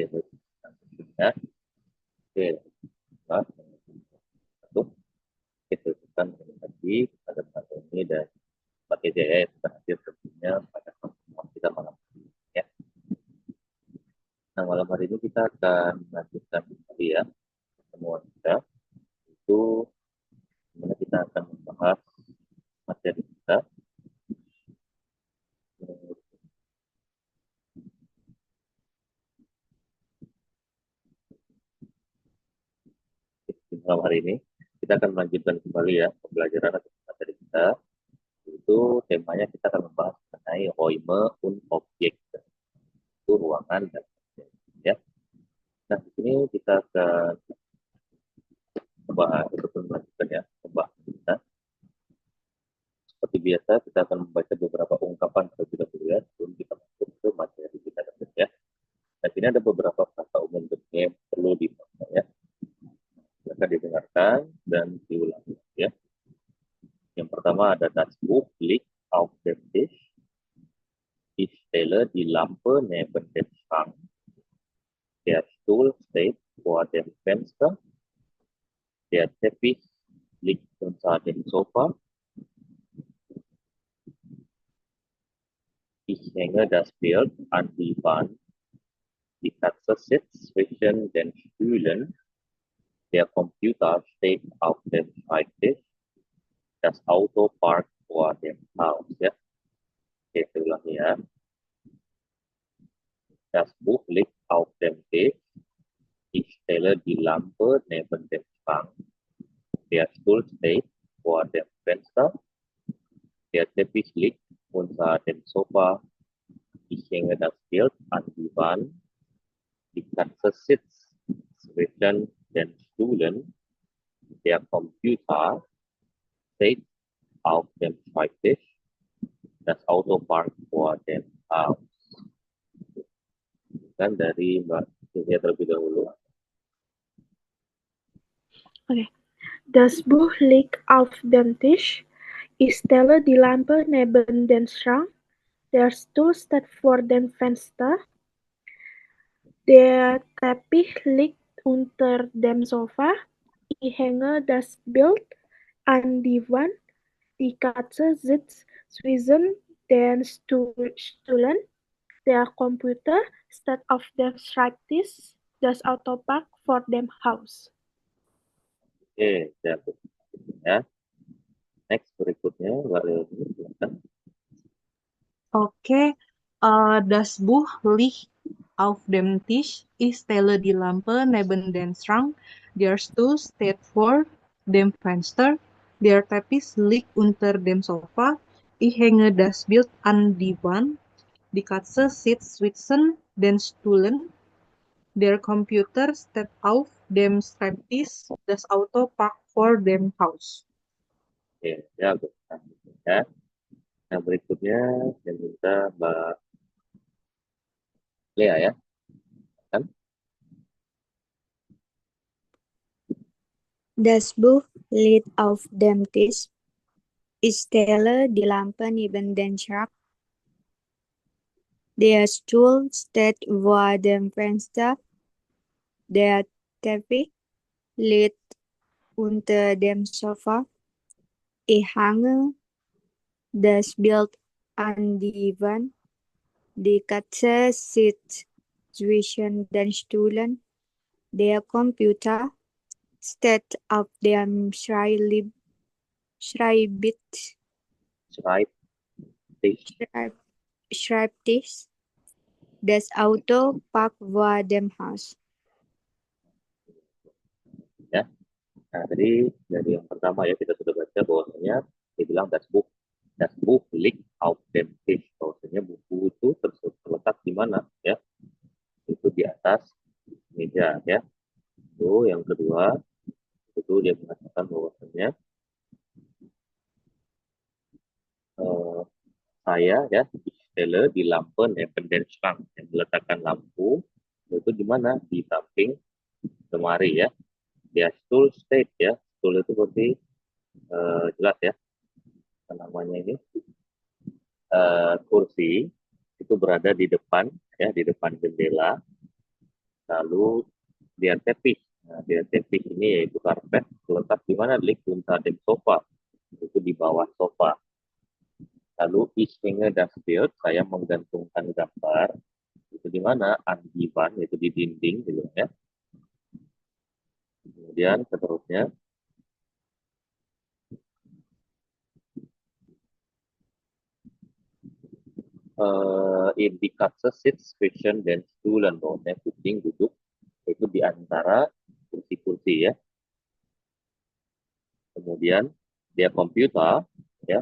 baik. Ya. Oke, nah, satu kita lakukan tadi pada saat ini dan pakai jaya yang hadir tentunya pada pertemuan kita malam ini. Ya. Nah, malam hari ini kita akan melanjutkan kembali ya pertemuan kita. Itu dimana kita akan membahas materi kita. Di malam hari ini kita akan melanjutkan kembali ya pembelajaran atau materi kita. Itu temanya kita akan membahas mengenai Räume und Objekte. Itu ruangan dan objek, ya. Nah, di sini kita akan membahas ataupun melanjutkan ya pembahasan kita. Seperti biasa, kita akan membaca beberapa ungkapan terlebih dahulu ya sebelum kita masuk ke materi kita ya. Nah, sini ada beberapa kata umum yang perlu dibaca ya. Silakan didengarkan dan diulangi ya. Yang pertama ada das Buch liegt auf dem Tisch. Ich stelle die Lampe neben den Schrank. Der Stuhl steht vor dem Fenster. Der Teppich liegt unter dem Sofa. Ich hänge das Bild an die Wand. Die Katze sitzt zwischen den Stühlen. Der Computer steht auf dem Schreibtisch. Das Auto parkt vor dem Haus. Ya. Oke, saya ulangi ya. Das Buch liegt auf dem Tisch. Ich stelle die Lampe neben dem Schrank. Der Stuhl steht vor dem Fenster. Der Teppich liegt unter dem Sofa. Ich hänge das Bild an die Wand. Die Katze sitzt zwischen den Stühlen. Der Computer steht auf dem Schreibtisch. Das Auto parkt vor dem Haus. Dan dari Mbak Cynthia terlebih dahulu. Okay. Das Buch liegt auf dem Tisch. Ich stelle die Lampe neben den Schrank. Der Stuhl steht vor dem Fenster. Der Teppich liegt unter dem Sofa. Ich hänge das Bild an die Wand. Die Katze sitzt zwischen den Stühlen. Der Computer steht auf dem Schreibtisch. Das Auto parkt vor dem Haus. Oke, ya. Next berikutnya, Mbak Leoni, silakan. Okay, das Buch liegt auf dem Tisch. Ich stelle die Lampe neben den Schrank. Der Stuhl steht vor dem Fenster. Der Teppich liegt unter dem Sofa. Ich hänge das Bild an die Wand. Die Katze sitzt zwischen den Stühlen. Der Computer steht auf dem Schreibtisch. Das Auto parkt vor dem Haus. Oke, ya, ya. Nah, berikutnya saya minta Mbak Lea ya. Kan? Das Buch liegt auf dem Tisch. Ich stelle die Lampe neben den Schrank. Der Stuhl steht vor dem Fenster. Der Teppich liegt unter dem Sofa. Ich hänge das Bild an die Wand. Die Katze sitzt zwischen den Stühlen. Der Computer steht auf dem Schreibtisch. Schreibtisch. Das Auto parkt vor dem Haus. Ya. Nah, tadi dari yang pertama ya kita sudah baca bahwasanya dia bilang das Buch liegt auf dem Tisch. Bahwasanya buku itu terletak di mana ya? Itu di atas meja ya. Itu yang kedua, itu dia mengatakan bahwasanya saya ya stelle di lampu neben den Schrank, yang meletakkan lampu itu di mana? Di samping lemari ya. Dia Stuhl steht ya. Stuhl itu berarti jelas ya. Apa namanya ini? Kursi itu berada di depan ya, di depan jendela. Lalu der Teppich. Nah, der Teppich ini yaitu karpet terletak di mana? Liegt unter dem Sofa. Itu di bawah sofa. Lalu ich hänge das Bild, saya menggantungkan gambar. Itu di mana? An die Wand, itu di dinding gitu ya. Kemudian seterusnya in die Katze sitzt zwischen den Stühlen, bahwasanya kucing duduk itu di antara kursi-kursi ya. Kemudian dia komputer ya,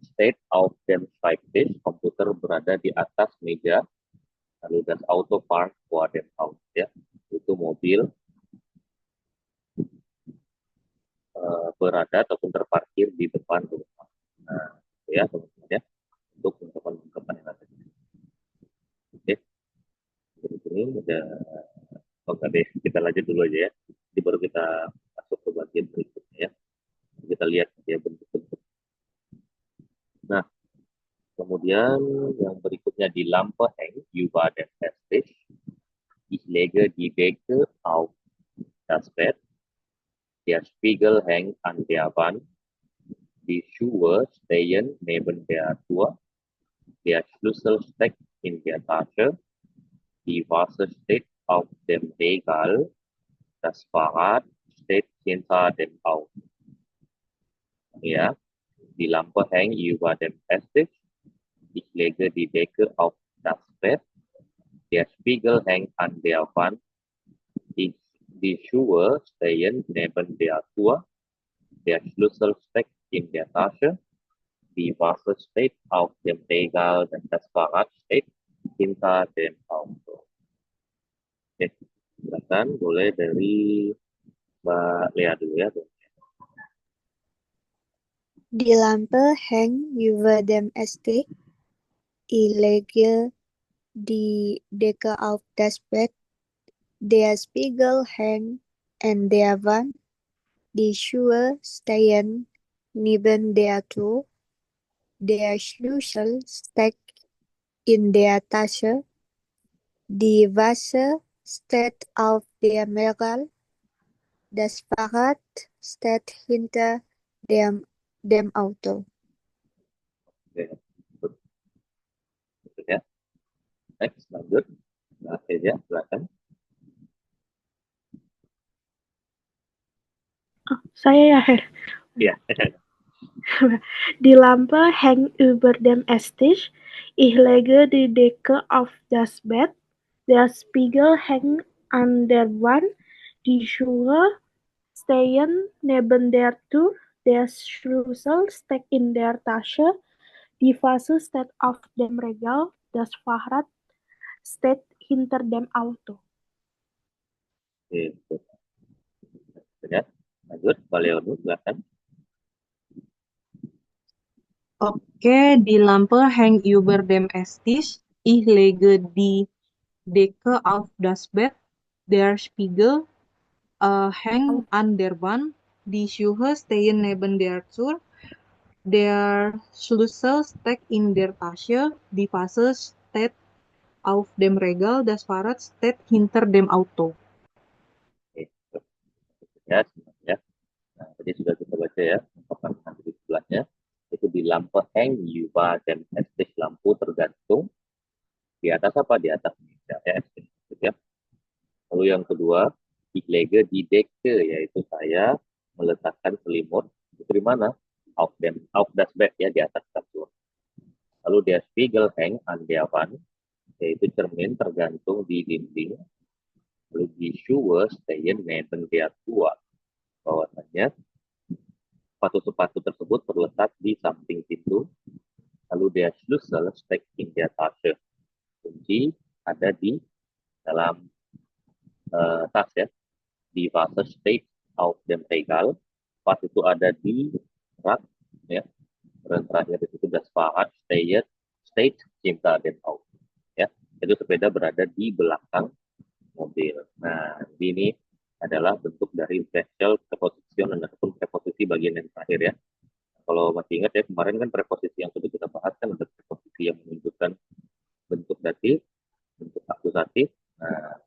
steht auf dem Schreibtisch, komputer berada di atas meja. Lalu das Auto parked vor dem Haus ya, itu mobil berada ataupun terparkir di depan rumah. Nah, itu ya teman-teman ya, untuk ungkapan-ungkapan yang ada. Oke, ini udah. Oke deh, kita lanjut dulu aja ya. Jadi baru kita masuk ke bagian berikutnya ya. Kita lihat ya bentuk-bentuk. Nah, kemudian yang berikutnya di Lampe hängt über dem Esstisch. Ich lege die Decke auf das Bett. Der Spiegel hängt an der Wand. Die Schuhe stehen neben der Tür. Der Schlüssel steckt in der Tasche. Die Vase steht auf dem Regal. Das Fahrrad steht hinter dem Auto. Ja, die Lampe hängt über dem Esstisch. Ich lege die Decke auf das Bett. Der Spiegel hängt an der Wand. Die Schuhe stehen neben der Tür. Der Schlüssel steckt in der Tasche. Die Vase steht auf dem Regal dan das Fahrrad steht hinter dem Auto. Oke, silakan boleh dari Mbak Lea dulu ya. Die Lampe hängt über dem Esstisch. Ich lege die Decke auf das Bett. Der Spiegel hängt an der Wand. Die Schuhe stehen neben der Tür. Der Schlüssel steckt in der Tasche. Die Vase steht auf dem Regal. Das Fahrrad steht hinter dem Auto. Oke, betul ya. Next, lanjut. Mbak Eza, silakan. Oh, saya ya, Her. Iya. Die Lampe hängt über dem Esstisch. Ich lege die Decke auf das Bett. Der Spiegel hängt an der Wand. Die Schuhe stehen neben der Tür. Der Schlüssel steckt in der Tasche. Die Vase steht auf dem Regal. Das Fahrrad steht hinter dem Auto. Oke, betul. Betul ya. Lanjut, Mbak Leonu, silakan. Okay, die Lampe hängt über dem Esstisch. Ich lege die Decke auf das Bett. Der Spiegel hängt an der Wand. Die Schuhe stehen neben der Tür. Der Schlüssel steckt in der Tasche. Die Vase steht auf dem Regal. Das Fahrrad steht hinter dem Auto. Oke, betul. Ya, semuanya. Nah, tadi sudah kita baca ya, ungkapan nanti di sebelahnya. Itu di Lampe hängt über dem Esstisch, lampu tergantung di atas apa? Di atas meja ya, Esstisch, gitu ya. Lalu yang kedua, ich lege die Decke, yaitu saya meletakkan selimut. Itu di mana? Auf das Bett ya, di atas kasur. Lalu der Spiegel hängt an der Wand, yaitu cermin tergantung di dinding. Lalu die Schuhe stehen neben der Tür, bahwasanya sepatu-sepatu tersebut terletak di samping pintu. Lalu der Schlüssel steckt in der Tasche, kunci ada di dalam tas ya. Die Vase steht auf dem Regal, vas itu ada di rak ya. Dan terakhir itu das Fahrrad steht hinter dem Auto ya. Itu sepeda berada di belakang mobil. Nah, ini adalah bentuk dari special preposition ataupun preposisi bagian yang terakhir ya. Kalau masih ingat ya, kemarin kan preposisi yang sudah kita bahas kan ada preposisi yang menunjukkan bentuk datif, bentuk akusatif, Nah,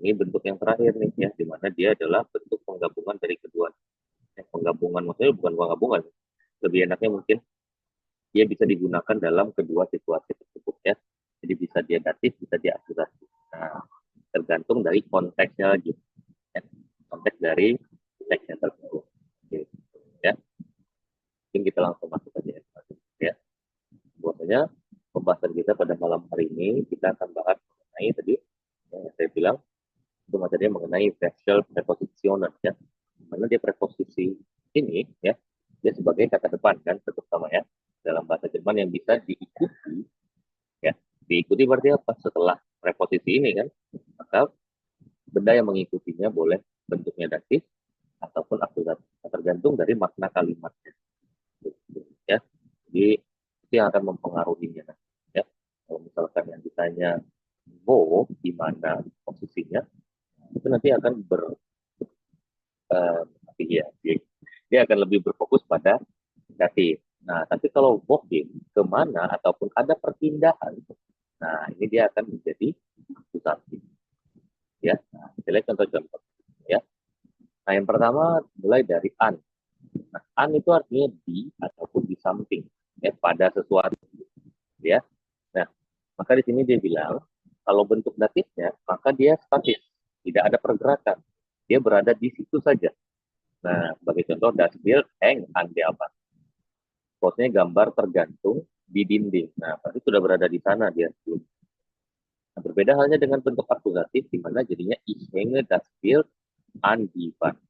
ini bentuk yang terakhir nih ya, di mana dia adalah bentuk penggabungan dari kedua. Penggabungan maksudnya bukan penggabungan, lebih enaknya mungkin dia bisa digunakan dalam kedua situasi tersebut ya. Jadi bisa dia datif, bisa dia akusatif. Nah, tergantung dari konteksnya lagi. Ya. Konteks dari teksnya tersebut. Gitu, ya. Mungkin kita langsung masuk aja ya. Bahwasanya pembahasan kita pada malam hari ini kita akan bahas mengenai tadi yang saya bilang itu materinya mengenai facial preposition ya. Mana dia preposisi ini ya, dia sebagai kata depan kan terutama ya dalam bahasa Jerman yang bisa diikuti ya. Diikuti berarti apa? Setelah preposisi ini kan, maka benda yang mengikutinya boleh bentuknya datif ataupun akusatif, tergantung dari makna kalimatnya. Ya, jadi itu yang akan mempengaruhinya. Ya, kalau misalkan yang ditanya wo di mana posisinya, itu nanti akan ya, dia akan lebih berfokus pada datif. Nah, tapi kalau wohin kemana ataupun ada perpindahan, nah ini dia akan menjadi akusatif. Ya, nah, kita lihat contoh-contoh. Ya, nah yang pertama mulai dari an. Nah, an itu artinya di ataupun di samping, ya pada sesuatu. Ya, nah maka di sini dia bilang kalau bentuk datifnya maka dia statis, tidak ada pergerakan, dia berada di situ saja. Nah, sebagai contoh, das Bild hängt an der Wand. Maksudnya gambar tergantung di dinding. Nah, berarti sudah berada di sana dia sebelum. Nah, berbeda halnya dengan bentuk akusatif, di mana jadinya ich hänge das Bild an die Wand.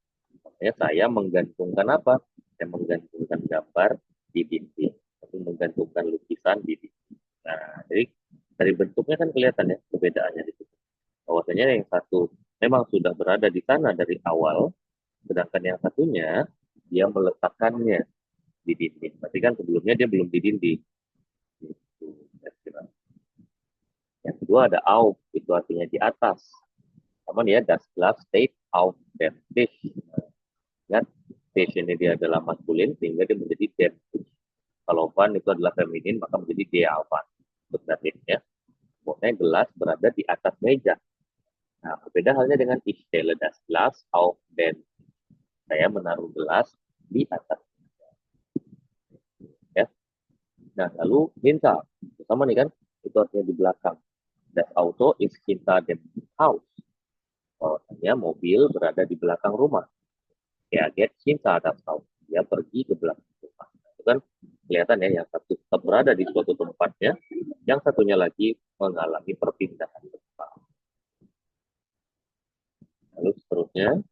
Maksudnya saya menggantungkan apa? Saya menggantungkan gambar di dinding. Atau menggantungkan lukisan di dinding. Nah, jadi dari bentuknya kan kelihatan ya perbedaannya di situ. Bahwasanya yang satu memang sudah berada di sana dari awal, sedangkan yang satunya dia meletakkannya di dinding. Berarti kan sebelumnya dia belum di dinding. Yang kedua ada auf, itu artinya di atas. Namun ya, das Glas steht auf dem Tisch. Ingat, Tisch ini dia adalah maskulin, sehingga dia menjadi dem Tisch. Kalau van itu adalah feminin, maka menjadi der van. Ya. Pokoknya gelas berada di atas meja. Nah, berbeda halnya dengan ich stelle das Glas auf den Tisch. Saya menaruh gelas di atas. Ya. Nah, lalu hinter. Sama nih kan, itu artinya di belakang. Das Auto ist hinter dem Haus. Bahwasanya mobil berada di belakang rumah. Ya, get hinter das Haus. Dia pergi ke belakang rumah. Itu kan kelihatan ya, yang satu tetap berada di suatu tempatnya, yang satunya lagi mengalami perpindahan tempat. Lalu seterusnya,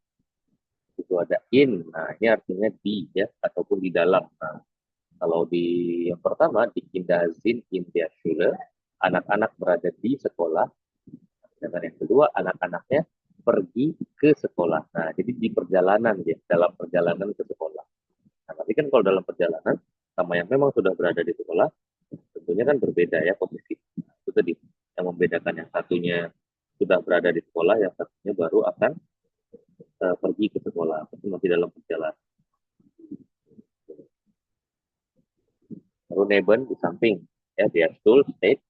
itu ada in. Nah, ini artinya di ya, ataupun di dalam. Nah, kalau di yang pertama, di Kinder sind in der Schule, anak-anak berada di sekolah. Sedangkan yang kedua, anak-anaknya pergi ke sekolah. Nah, jadi di perjalanan ya, dalam perjalanan ke sekolah. Nah, tapi kan kalau dalam perjalanan sama yang memang sudah berada di sekolah, tentunya kan berbeda ya posisi. Nah, itu tadi yang membedakan, yang satunya sudah berada di sekolah, yang satunya baru akan pergi ke sekolah, itu masih dalam perjalanan. Lalu neben di samping, ya dia Stuhl steht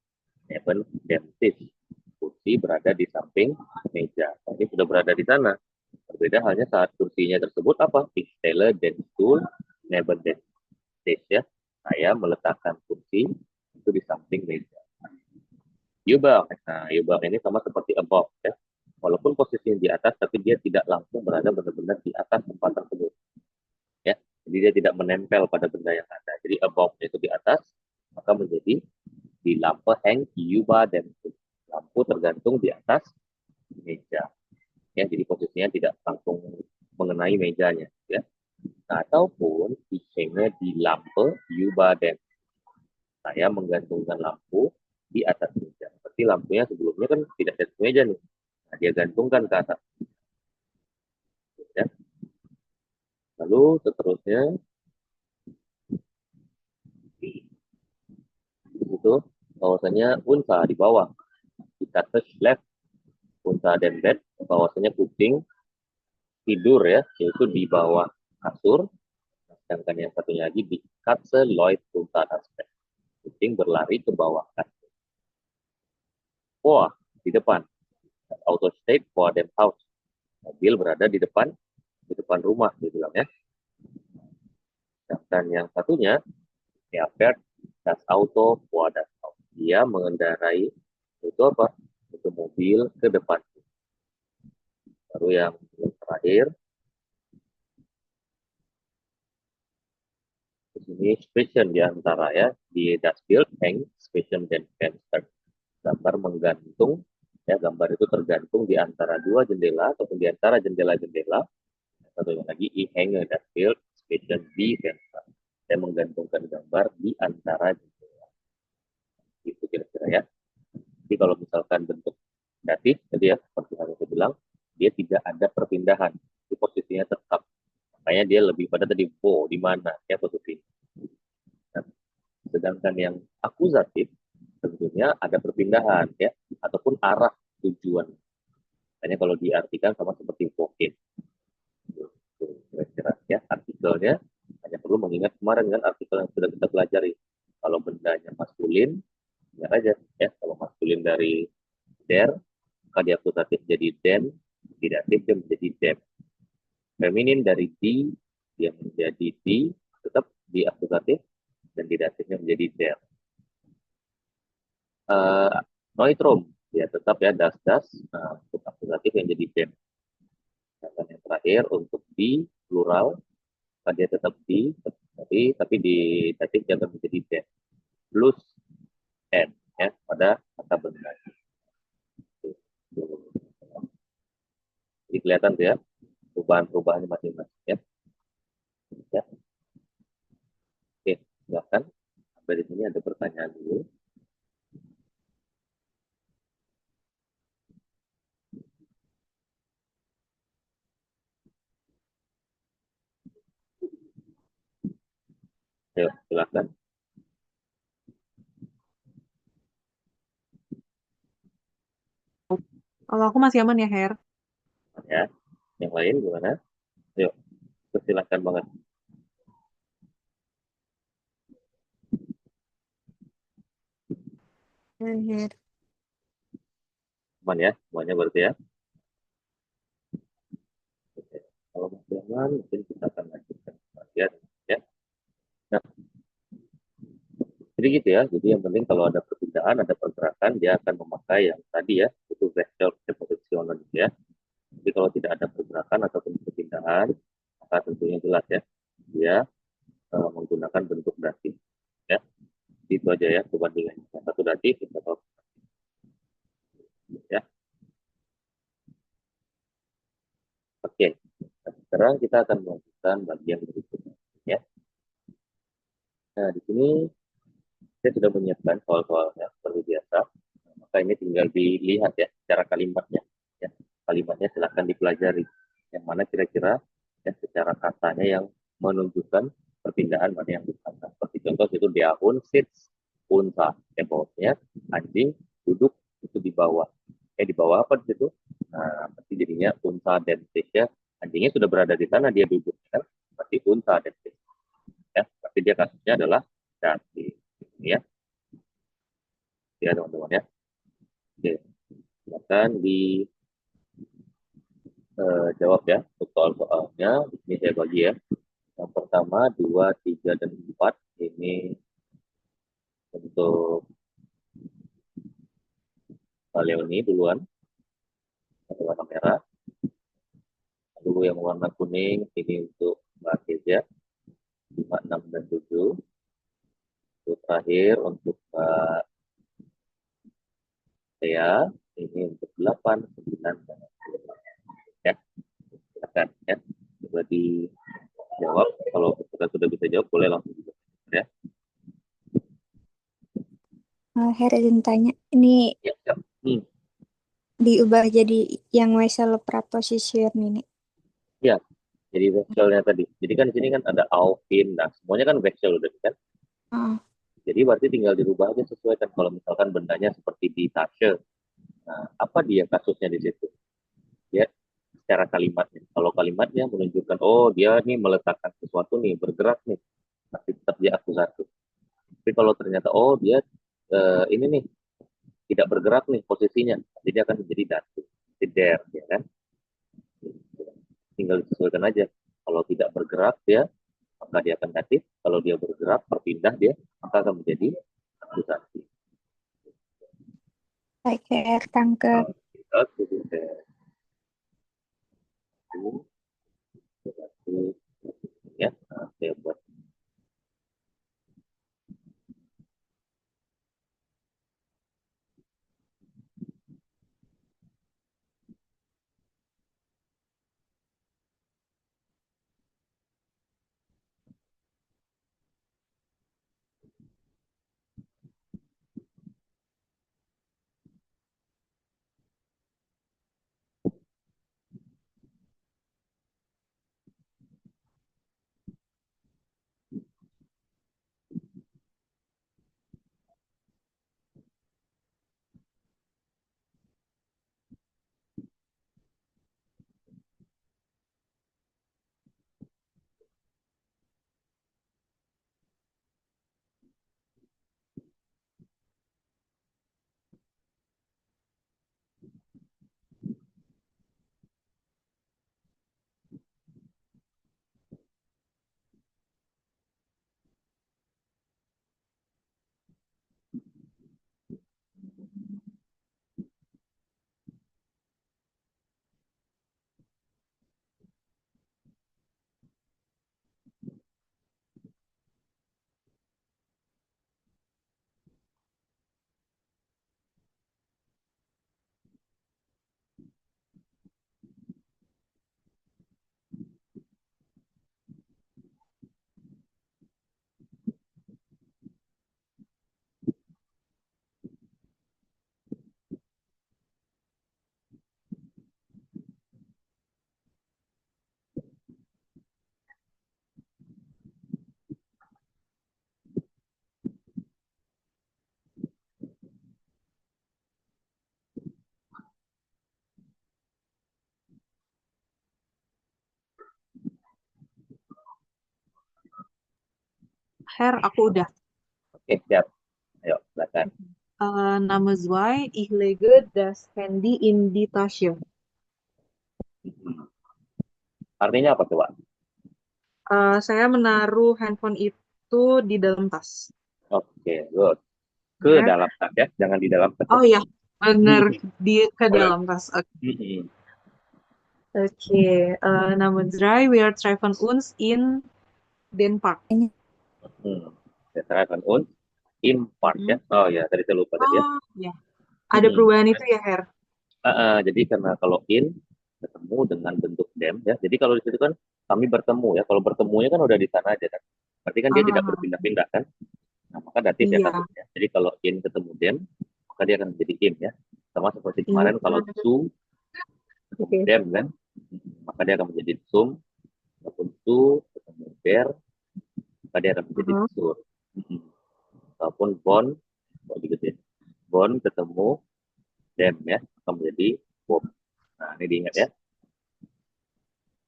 neben dem Tisch. Kursi berada di samping meja. Ini sudah berada di sana. Berbeda halnya saat kursinya tersebut apa? Ich stelle den Stuhl neben den Tisch ya. Saya meletakkan kursi itu di samping meja. Über. Nah, über ini sama seperti above ya. Walaupun posisinya di atas, tapi dia tidak langsung berada benar-benar di atas tempat tersebut. Ya, jadi dia tidak menempel pada benda yang ada. Jadi above itu di atas, maka menjadi di lampu hang über dem Tisch. Lampu tergantung di atas meja. Ya, jadi posisinya tidak langsung mengenai mejanya. Ya. Nah, ataupun isinya di lampu über dem. Saya menggantungkan lampu di atas meja. Berarti lampunya sebelumnya kan tidak di atas meja nih. Nah, dia gantungkan ke atas. Ya. Lalu seterusnya itu bahwasanya unta di bawah. Kita touch left unta dan bed, bahwasanya kucing tidur ya, yaitu di bawah kasur. Sedangkan yang satunya lagi di Katze läuft unter das Bett. Kucing berlari ke bawah kasur. Wah, di depan. auto stayed for them house. Mobil berada di depan rumah, dia bilang ya. Dan yang satunya, er fährt das Auto vor das Haus. Dia mengendarai itu apa? Itu mobil ke depan. Baru yang terakhir, di sini Zwischen di antara ya, di das Bild hängt zwischen den Fenster. Gambar menggantung, ya gambar itu tergantung di antara dua jendela ataupun di antara jendela-jendela. Satunya lagi, ich hänge das Bild zwischen die Fenster. Saya menggantungkan gambar di antara jendela. Itu kira-kira ya. Jadi kalau misalkan bentuk datif, tadi ya, seperti yang saya bilang, dia tidak ada perpindahan. Di posisinya tetap. Makanya dia lebih pada tadi, di mana ya posisi. Nah, sedangkan yang akusatif, tentunya ada perpindahan ya, ataupun arah tujuan. Makanya kalau diartikan sama seperti wohin. Kira-kira ya, artikelnya hanya perlu mengingat kemarin kan artikel yang sudah kita pelajari. Kalau bendanya maskulin, ingat aja ya, kalau maskulin dari der, maka di akusatif jadi den, di datif dia menjadi dem. Feminin dari di, dia menjadi di, tetap di akusatif, dan di datifnya menjadi der. Neutrum, ya tetap ya das, untuk akusatif yang jadi dem. Dan yang terakhir untuk di plural, dia tetap di, tapi di datif dia akan menjadi dem. Plus n ya pada kata benda. Jadi kelihatan tuh ya perubahan-perubahannya masing-masing ya. Ya. Oke, silakan. Sampai di sini ada pertanyaan dulu. Ayo, silakan. Kalau aku masih aman ya, Her. Ya, yang lain gimana? Ayo, silakan banget. Her. Aman ya, semuanya berarti ya. Oke. Kalau masih aman, mungkin kita akan lanjutkan bagian ya. Nah, jadi gitu ya. Jadi yang penting kalau ada perpindahan, ada pergerakan, dia akan memakai yang tadi ya, itu vector prepositionen ya. Jadi kalau tidak ada pergerakan ataupun perpindahan, maka tentunya jelas ya, dia menggunakan bentuk datif ya. Itu aja ya perbandingannya. Yang satu datif, yang satu ya. Oke. Nah, sekarang kita akan melanjutkan bagian berikutnya ya. Nah, di sini saya sudah menyiapkan soal-soalnya seperti biasa. Nah, maka ini tinggal dilihat ya secara kalimatnya. Ya. Kalimatnya silahkan dipelajari. Yang mana kira-kira ya secara katanya yang menunjukkan perpindahan mana yang dikatakan. Seperti contoh itu dia sits unta. Ya bawahnya anjing duduk itu di bawah. Di bawah apa di situ? Nah, berarti jadinya unta dan ya. Anjingnya sudah berada di sana, dia duduk kan? Berarti unta dan ya. Berarti dia kasusnya adalah datif. Ya. Ya teman-teman ya. Oke. Silakan di jawab ya untuk soal-soalnya. Di sini saya bagi ya. Yang pertama 2, 3, dan 4 ini untuk Leoni duluan, warna merah. Lalu yang warna kuning ini untuk Mbak Kezia 5, 6, dan 7. Untuk terakhir untuk Mbak Thea ini untuk 8, 9, dan 10. Ya, silakan ya. Coba dijawab. Kalau kita sudah bisa jawab boleh langsung juga ya. Her izin tanya, ini Ya, ya. diubah jadi yang wesel preposition ini. Ya, jadi vekselnya tadi. Jadi kan di sini kan ada auf, in, nah semuanya kan veksel udah kan. Jadi berarti tinggal dirubah aja sesuai kan. Kalau misalkan bendanya seperti di Tasche, nah apa dia kasusnya di situ? Ya, secara kalimatnya. Kalau kalimatnya menunjukkan, oh dia nih meletakkan sesuatu nih, bergerak nih, pasti tetap dia akusatif. Tapi kalau ternyata, oh dia ini nih tidak bergerak nih posisinya, jadi dia akan menjadi datif. there, ya kan? Tinggal disesuaikan aja. Kalau tidak bergerak dia, maka dia akan datif. Kalau dia bergerak, berpindah dia, maka akan menjadi akusasi. Baik, Her. Danke. Oke, oke. Ya, saya buat. Her, aku udah. Oke, siap. Ayo, silakan. Nama zwei, ich lege das Handy in die Tasche. Artinya apa coba? Saya menaruh handphone itu di dalam tas. Oke, good. Ke Ya. dalam tas ya, jangan di dalam tas. Oh ya, benar di ke Boleh. dalam tas. Oke, Nummer 3, wir treffen uns in den Park. Saya serahkan im part ya. Oh ya, tadi saya lupa tadi ya. Oh ya, ada perubahan itu ya, Her? Jadi karena kalau in ketemu dengan bentuk them ya. Jadi kalau di situ kan kami bertemu ya. Kalau bertemunya kan udah di sana aja kan. Berarti kan dia tidak berpindah-pindah kan. Nah, maka datif ya Iya. kasusnya. Jadi kalau in ketemu them, maka dia akan menjadi im ya. Sama seperti Iya. kemarin kalau su ketemu Oke. them kan, maka dia akan menjadi sum. Ataupun su ketemu der, maka dia akan menjadi sur. Ataupun bon, gitu ya. Bon ketemu them ya, akan menjadi bom. Nah, ini diingat ya.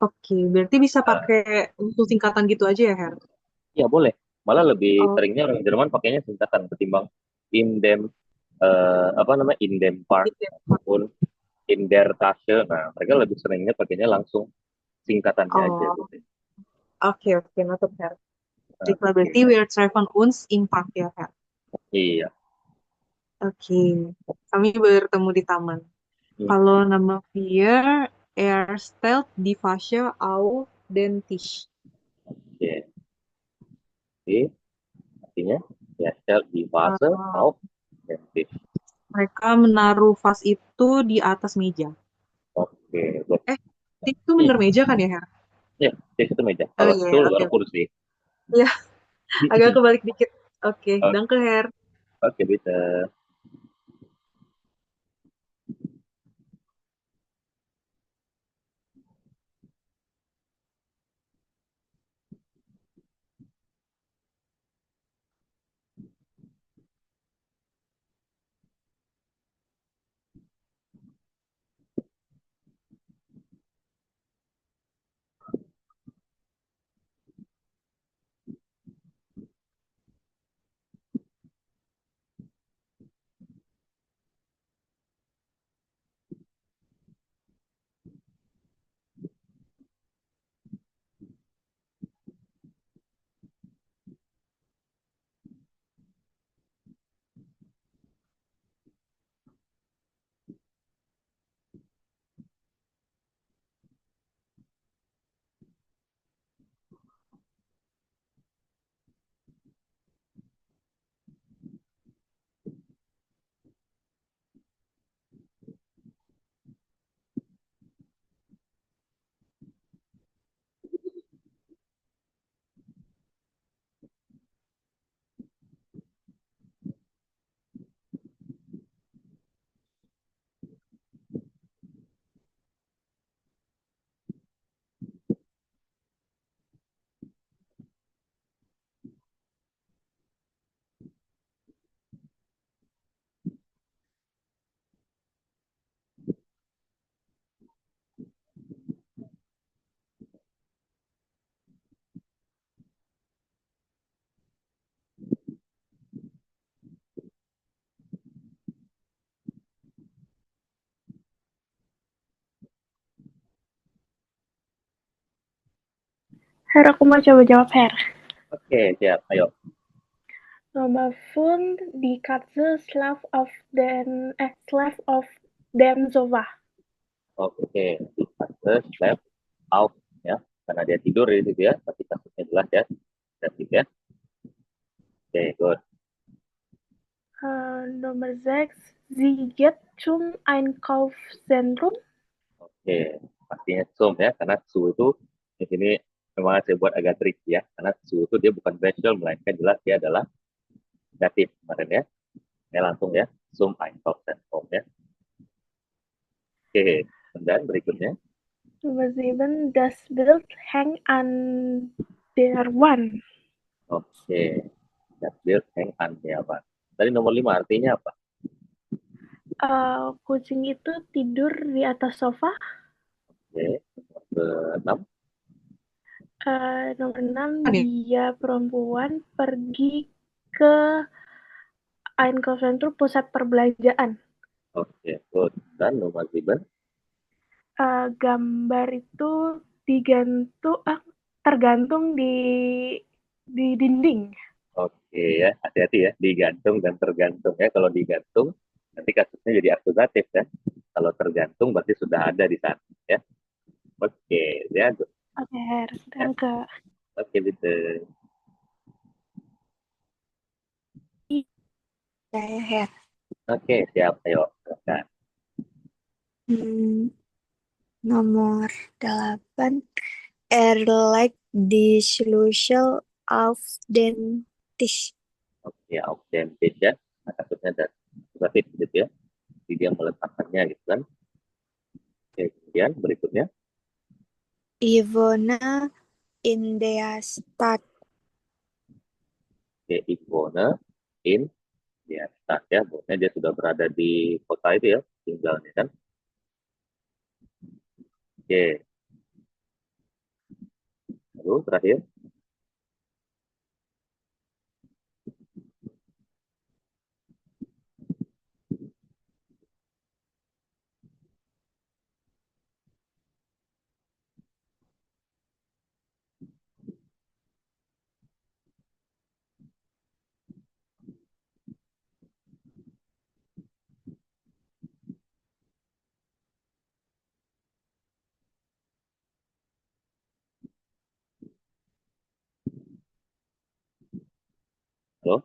Oke, berarti bisa pakai untuk singkatan gitu aja ya, Her? Ya boleh. Malah lebih Oh. seringnya orang Jerman pakainya singkatan ketimbang in dem apa namanya in dem park maupun in der Tasche. Nah, mereka lebih seringnya pakainya langsung singkatannya aja Oh, gitu. oke, noted, Her. Nah, Baiklah, berarti wir treffen uns im Park ya, Her? iya. Oke, kami bertemu di taman. Kalau nama wir, er stellt die Fasche auf den Tisch. Oke. Oke. Artinya ya sel di fase auf dem Tisch. Mereka menaruh vas itu di atas meja. Oke, good. Itu bener meja kan ya, Her? Ya, Tisch itu meja. Oh Kalau iya, stool oke. baru kursi. Iya, agak kebalik dikit. Oke, Oke, danke, Her. oke, bisa. Her, aku mau coba jawab Her. Oke, siap. Ayo. Nomor 5, die Katze slave of dem Sofa. Oke, die Katze schläft auf, ya. Karena dia tidur di situ ya, tapi kasusnya jelas ya. Berarti ya. Oke, good. Nomor 6, sie geht zum Einkaufszentrum. Oke, pastinya zum ya, karena zu itu di sini memang saya buat agak tricky ya, karena zu itu dia bukan version, melainkan jelas dia adalah datif kemarin ya. Ya langsung ya, zum Einkaufszentrum ya. Oke, dan berikutnya. Nomor 7, das Bild hängt an der Wand. Oke, das Bild hängt an der Wand. Tadi nomor 5 artinya apa? Kucing itu tidur di atas sofa. Oke, nomor 6. Nomor 6, Ada. dia perempuan pergi ke Einkaufszentrum, pusat perbelanjaan. Oke, good. Dan nomor 7. Gambar itu tergantung di dinding. Oke ya, hati-hati ya, digantung dan tergantung ya. Kalau digantung, nanti kasusnya jadi akusatif ya. Kalau tergantung berarti sudah ada di sana ya. Oke, ya good. Oke, Her, danke. Oke, bitte. Saya Her. Oke, siap. Ayo, silakan. Nomor 8. Like the Schlüssel auf den Tisch. Oke, autentik ya. Nah, kasusnya ada akusatif gitu ya. Jadi dia meletakkannya gitu kan. Oke, kemudian berikutnya. Ivona in der Stadt. Oke, ich wohne in der Stadt ya. Maksudnya dia sudah berada di kota itu ya, tinggalnya kan. Oke. Lalu terakhir. Halo.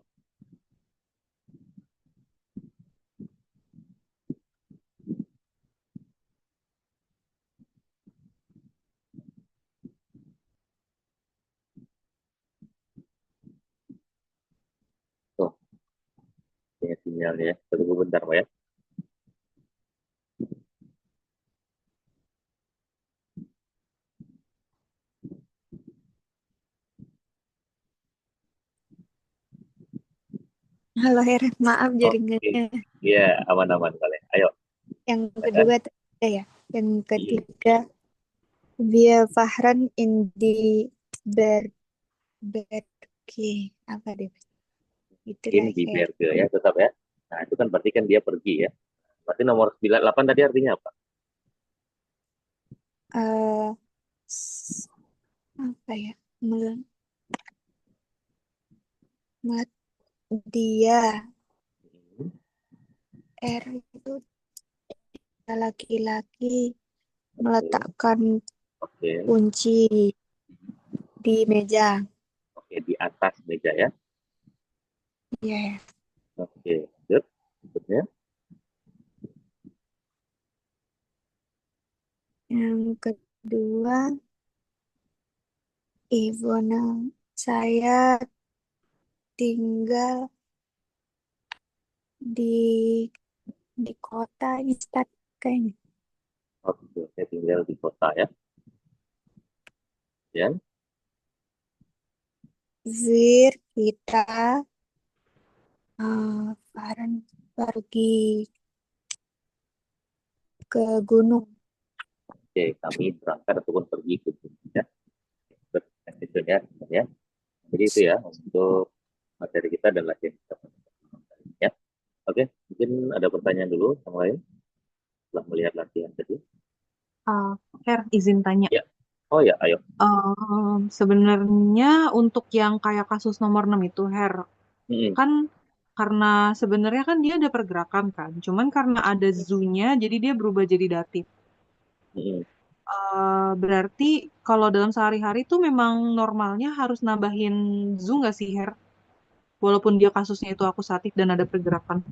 Tuh, ini sinyalnya ya. Tunggu bentar, Pak ya. Halo Her, maaf Oke. jaringannya. Iya, aman-aman kali. Ayo. Yang Silakan. kedua ada ya. Yang ketiga, wir fahren in die Berge. Apa deh? Itulah In di Her. Berge ya, tetap ya. Nah, itu kan berarti kan dia pergi ya. Berarti nomor 9, 8 tadi artinya apa? Eh, s- apa ya? Dia Hmm, R itu laki-laki Oke. meletakkan Oke. kunci di meja. Oke, di atas meja ya. Ya. Oke, good. Berikutnya. Yang kedua, Ivona, saya tinggal di kota ini start kayaknya. Oke, saya tinggal di kota ya. Ya. Kita Farhan pergi ke gunung. Oke, kami berangkat ataupun pergi ke gunung ya. Itu ya. Jadi itu ya untuk materi kita dan latihan kita ya. Oke, mungkin ada pertanyaan dulu yang lain setelah melihat latihan tadi. Her, izin tanya. Ya. Oh ya, ayo. Sebenarnya untuk yang kayak kasus nomor 6 itu, Her, Mm-mm, kan karena sebenarnya kan dia ada pergerakan kan, cuman karena ada zoo-nya, jadi dia berubah jadi datif. mm-mm. Berarti kalau dalam sehari-hari tuh memang normalnya harus nambahin zoo nggak sih, Her? Walaupun dia kasusnya itu akusatif dan ada pergerakan.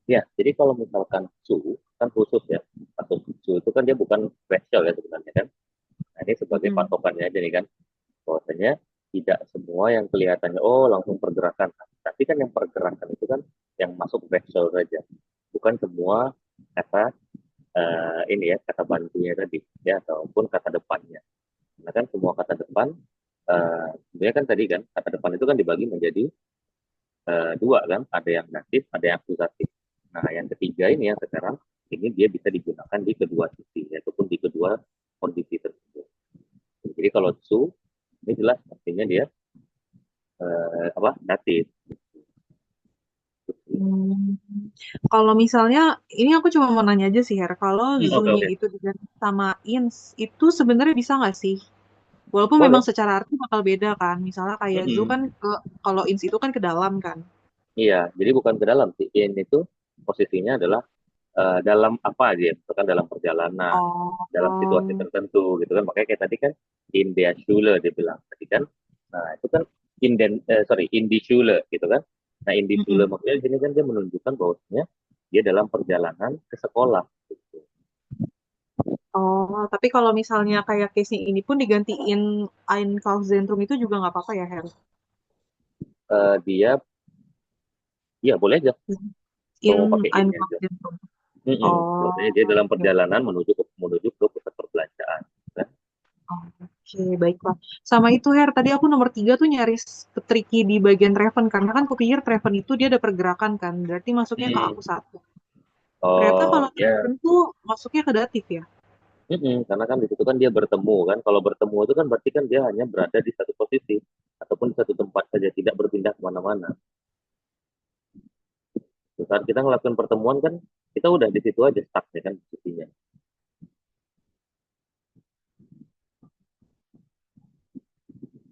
Ya, jadi kalau misalkan zoo kan khusus ya, kasus zoo itu kan dia bukan special ya sebenarnya kan. Nah, ini sebagai Mm-mm. patokannya aja nih kan, bahwasanya tidak semua yang kelihatannya oh langsung pergerakan. Tapi kan yang pergerakan itu kan yang masuk special saja, bukan semua kata ini ya kata bantunya tadi ya ataupun kata depannya. Karena kan semua kata depan sebenarnya kan tadi kan kata depan itu kan dibagi menjadi dua kan, ada yang natif, ada yang akusatif. Nah, yang ketiga ini yang sekarang ini dia bisa digunakan di kedua sisi ataupun di kedua kondisi tersebut. Jadi kalau su ini jelas artinya dia apa natif. Hmm. Kalau misalnya, ini aku cuma mau nanya aja sih, Her. Kalau Oke zoo-nya oke. itu diganti sama ins, itu sebenarnya bisa nggak sih? Walaupun memang Boleh. secara arti bakal beda kan. Misalnya kayak zoo Mm-mm. kan kalau ins itu kan ke dalam kan. Iya, jadi bukan ke dalam sih. In itu posisinya adalah dalam apa aja, ya, misalkan dalam perjalanan, dalam situasi Oh, tertentu gitu kan. Makanya kayak tadi kan in der Schule dia bilang tadi kan. Nah, itu kan in die Schule gitu kan. Nah, in die Schule mm-mm. maksudnya di sini kan dia menunjukkan bahwasanya dia dalam perjalanan ke sekolah gitu. Oh, tapi kalau misalnya kayak case-nya ini pun digantiin Einkaufszentrum itu juga nggak apa-apa ya, Her? Dia ya boleh aja In mau pakai in aja. Einkaufszentrum. Mm-mm. Oh, Bahwasanya dia dalam oke. perjalanan menuju ke pusat perbelanjaan. Kan? Oke, baiklah. Sama itu, Her, tadi aku nomor 3 tuh nyaris tricky di bagian Treven, karena kan kupikir Treven itu dia ada pergerakan kan, berarti masuknya ke Mm. aku satu. Ternyata Oh kalau ya. Treven tuh masuknya ke datif ya. Karena kan di situ kan dia bertemu kan. Kalau bertemu itu kan berarti kan dia hanya berada di satu posisi ataupun di satu tempat saja, tidak berpindah kemana-mana. Saat kita ngelakuin pertemuan kan kita udah di situ aja stuck ya kan posisinya.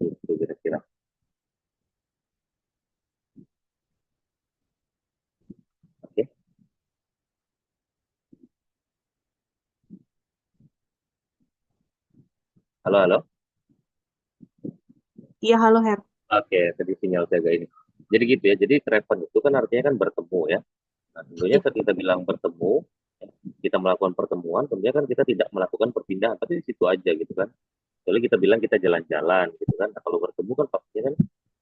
Itu kira-kira. Oke. Halo halo. Iya, halo, Her. Oke, tadi sinyal jaga ini. Jadi gitu ya. Jadi treven itu kan artinya kan bertemu ya. Nah, tentunya Iya. saat kita bilang bertemu, kita melakukan pertemuan, tentunya kan kita tidak melakukan perpindahan, tapi di situ aja gitu kan. Jadi kita bilang kita jalan-jalan gitu kan. Nah, kalau bertemu kan pastinya kan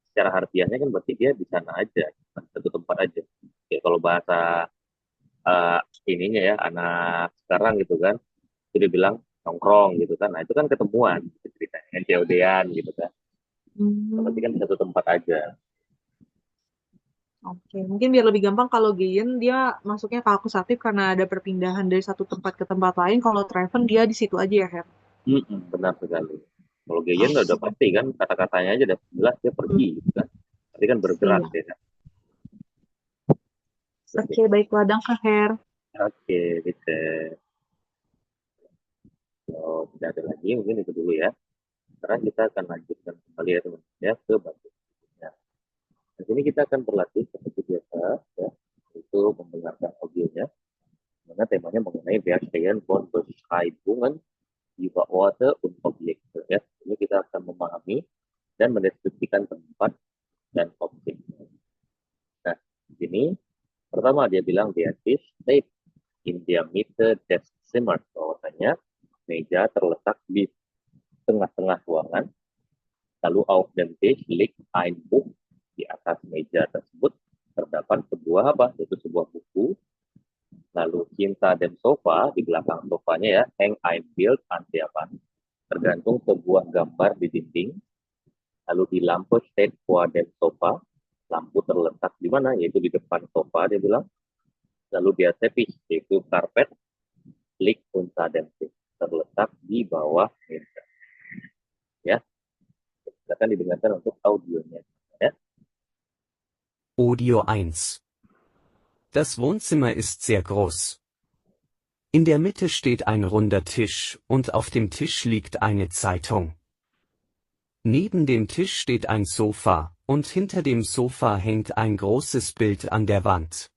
secara harfiahnya kan berarti dia di sana aja, satu tempat aja. Kayak kalau bahasa eh, ininya ya anak sekarang gitu kan, itu dia bilang nongkrong gitu kan. Nah itu kan ketemuan gitu ceritanya, COD-an gitu kan. Berarti Hmm, kan di satu tempat aja. oke. Mungkin biar lebih gampang kalau Giant dia masuknya ke akusatif karena ada perpindahan dari satu tempat ke tempat lain. Kalau Treven dia di situ aja ya, Her. Benar sekali. Kalau Geyen udah Oke. pasti kan kata-katanya aja udah jelas dia pergi gitu kan. Tadi kan bergerak Iya. ya kan. Oke, Oke, baiklah. Danke, Her. oke, gitu. Kalau tidak ada lagi mungkin itu dulu ya. Sekarang kita akan lanjutkan kembali ya teman-teman ya ke bagian berikutnya. Di sini kita akan berlatih seperti biasa ya, untuk mendengarkan audionya. Mana temanya mengenai Verstehen von Beschreibungen über Orte und Objekte. Ya. Ini kita akan memahami dan mendeskripsikan tempat dan objek. Nah, di sini pertama dia bilang der Tisch steht in der Mitte des Zimmers. Bahwasanya meja terletak di tengah-tengah ruangan. Lalu auf dem Tisch liegt ein Buch. Di atas meja tersebut terdapat sebuah apa? Yaitu sebuah buku. Lalu hinter dem Sofa, di belakang sofanya ya, hang ein Bild an der Wand. Tergantung sebuah gambar di dinding. Lalu di lampu steht vor dem Sofa. Lampu terletak di mana? Yaitu di depan sofa dia bilang. Lalu dia Teppich, yaitu karpet, liegt unter dem Tisch. Terletak di bawah meja. Ya, silakan didengarkan untuk audionya. Ya. Audio 1. Das Wohnzimmer ist sehr groß. In der Mitte steht ein runder Tisch und auf dem Tisch liegt eine Zeitung. Neben dem Tisch steht ein Sofa und hinter dem Sofa hängt ein großes Bild an der Wand.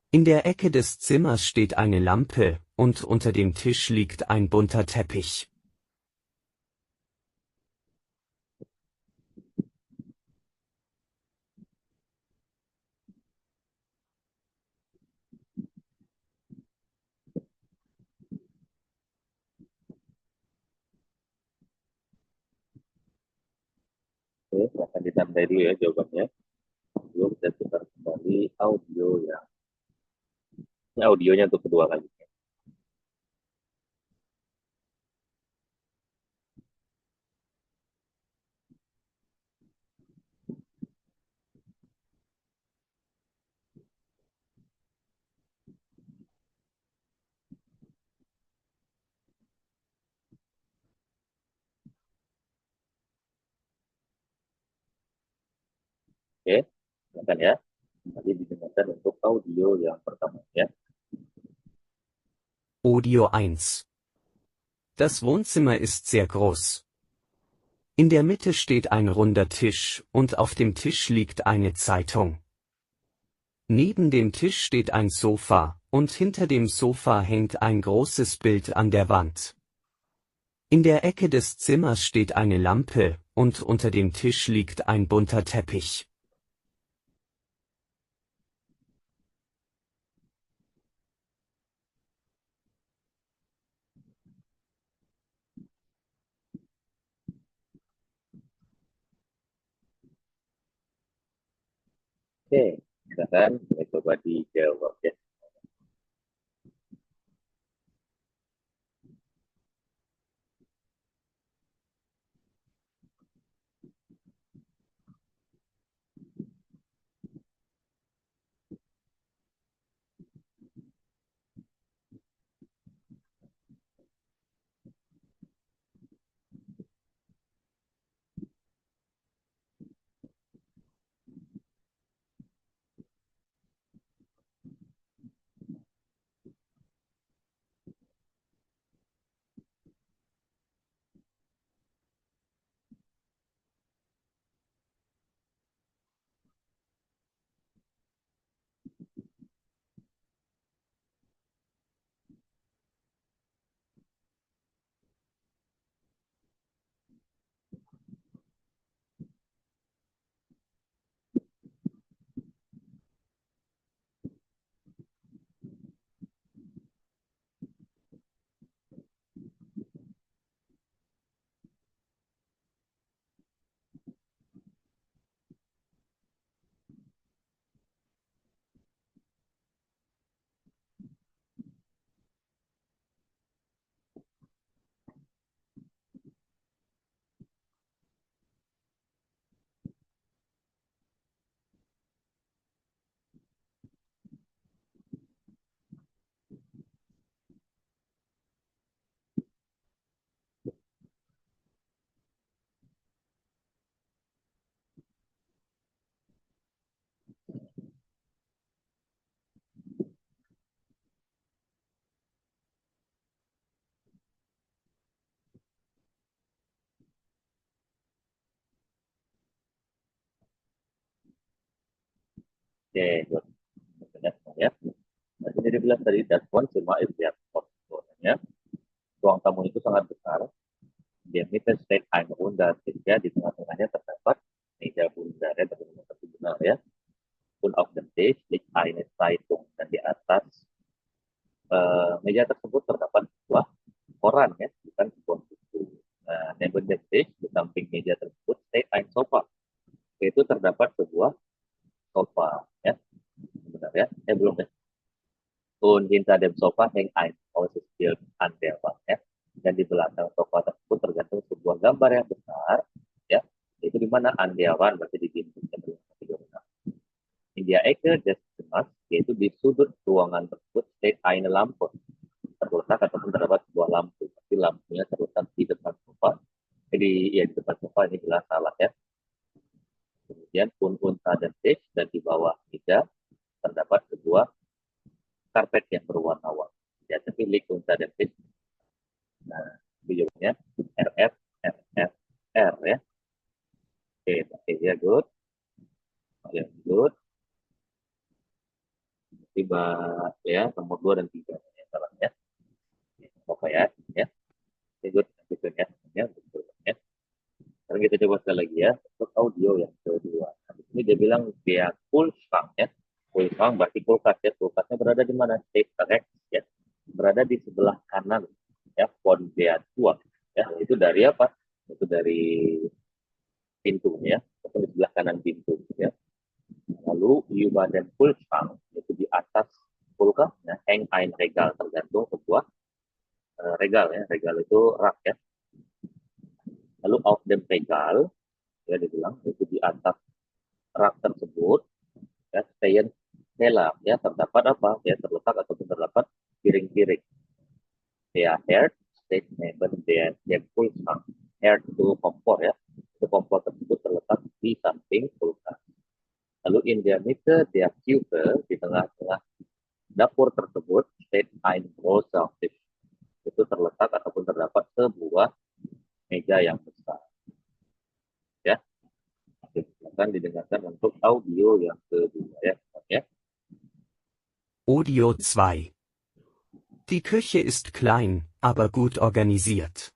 In der Ecke des Zimmers steht eine Lampe und unter dem Tisch liegt ein bunter Teppich. Oke, silahkan ditandai dulu ya jawabannya. Belum saya putar kembali audio ya. Ini audionya untuk kedua kali. Oke, silakan ya. Nanti didengarkan untuk audio yang pertama ya. Audio 1. Das Wohnzimmer ist sehr groß. In der Mitte steht ein runder Tisch und auf dem Tisch liegt eine Zeitung. Neben dem Tisch steht ein Sofa und hinter dem Sofa hängt ein großes Bild an der Wand. In der Ecke des Zimmers steht eine Lampe und unter dem Tisch liegt ein bunter Teppich. Oke, silakan saya coba dijawab ya. Oke, buat mendengar semuanya. Nah, ini dibilang tadi that one cuma is their ya. Ruang tamu itu sangat besar. Di Mitte steht ein runder Tisch ya, di tengah-tengahnya terdapat meja bundar ya, tapi benar ya. Und auf dem Tisch liegt eine Zeitung dan di atas meja tersebut terdapat sebuah koran ya, bukan sebuah buku. Nah, neben dem Tisch di samping meja tersebut steht ein Sofa. Itu terdapat sebuah sofa ya. Benar ya? Belum ya. Und hinter dem Sofa hängt ein großes Bild an der Wand ya. Dan di belakang sofa tersebut tergantung sebuah gambar yang besar ya. Itu di mana an der Wand berarti di dinding benar. In der Ecke des Zimmers, yaitu di sudut ruangan tersebut steht eine Lampe. Terletak ataupun terdapat sebuah lampu. Tapi lampunya terletak di depan sofa. Jadi ya di depan sofa ini jelas salah ya. Kemudian unta dan Tisch dan di bawah meja terdapat sebuah karpet yang berwarna-warni. Ya, tapi liegt unter dem Tisch. Nah, videonya RF, RF, R ya. Oke, ya good. Ya, good. Tiba ya nomor 2 dan 3 ya, salah ya. Oke ya. Ya, good. Betul ya, betul ya. Sekarang kita coba sekali lagi ya untuk audio yang kedua. Nah, di sini dia bilang dia Kühlschrank ya. Kühlschrank berarti kulkas ya. Kulkasnya berada di mana? Steht rechts ya. Berada di sebelah kanan ya. Von der Tür ya. Itu dari apa? Itu dari pintu ya. Atau di sebelah kanan pintu ya. Lalu über den Kühlschrank itu di atas kulkas ya. Hängt ein Regal, tergantung sebuah regal ya. Regal itu rak ya. Lalu auf dem Regal ya dibilang itu di atas rak tersebut ya stehen Teller ya terdapat apa ya terletak ataupun terdapat piring-piring. Der Herd steht neben der Kühlschrank. Herd itu kompor ya. Itu kompor tersebut terletak di samping kulkas. Lalu in der Mitte der Küche di tengah-tengah dapur tersebut steht ein großer Tisch. Itu terletak ataupun terdapat sebuah meja yang besar. Ya. Silakan didengarkan untuk audio yang kedua ya. Ya. Audio 2. Die Küche ist klein, aber gut organisiert.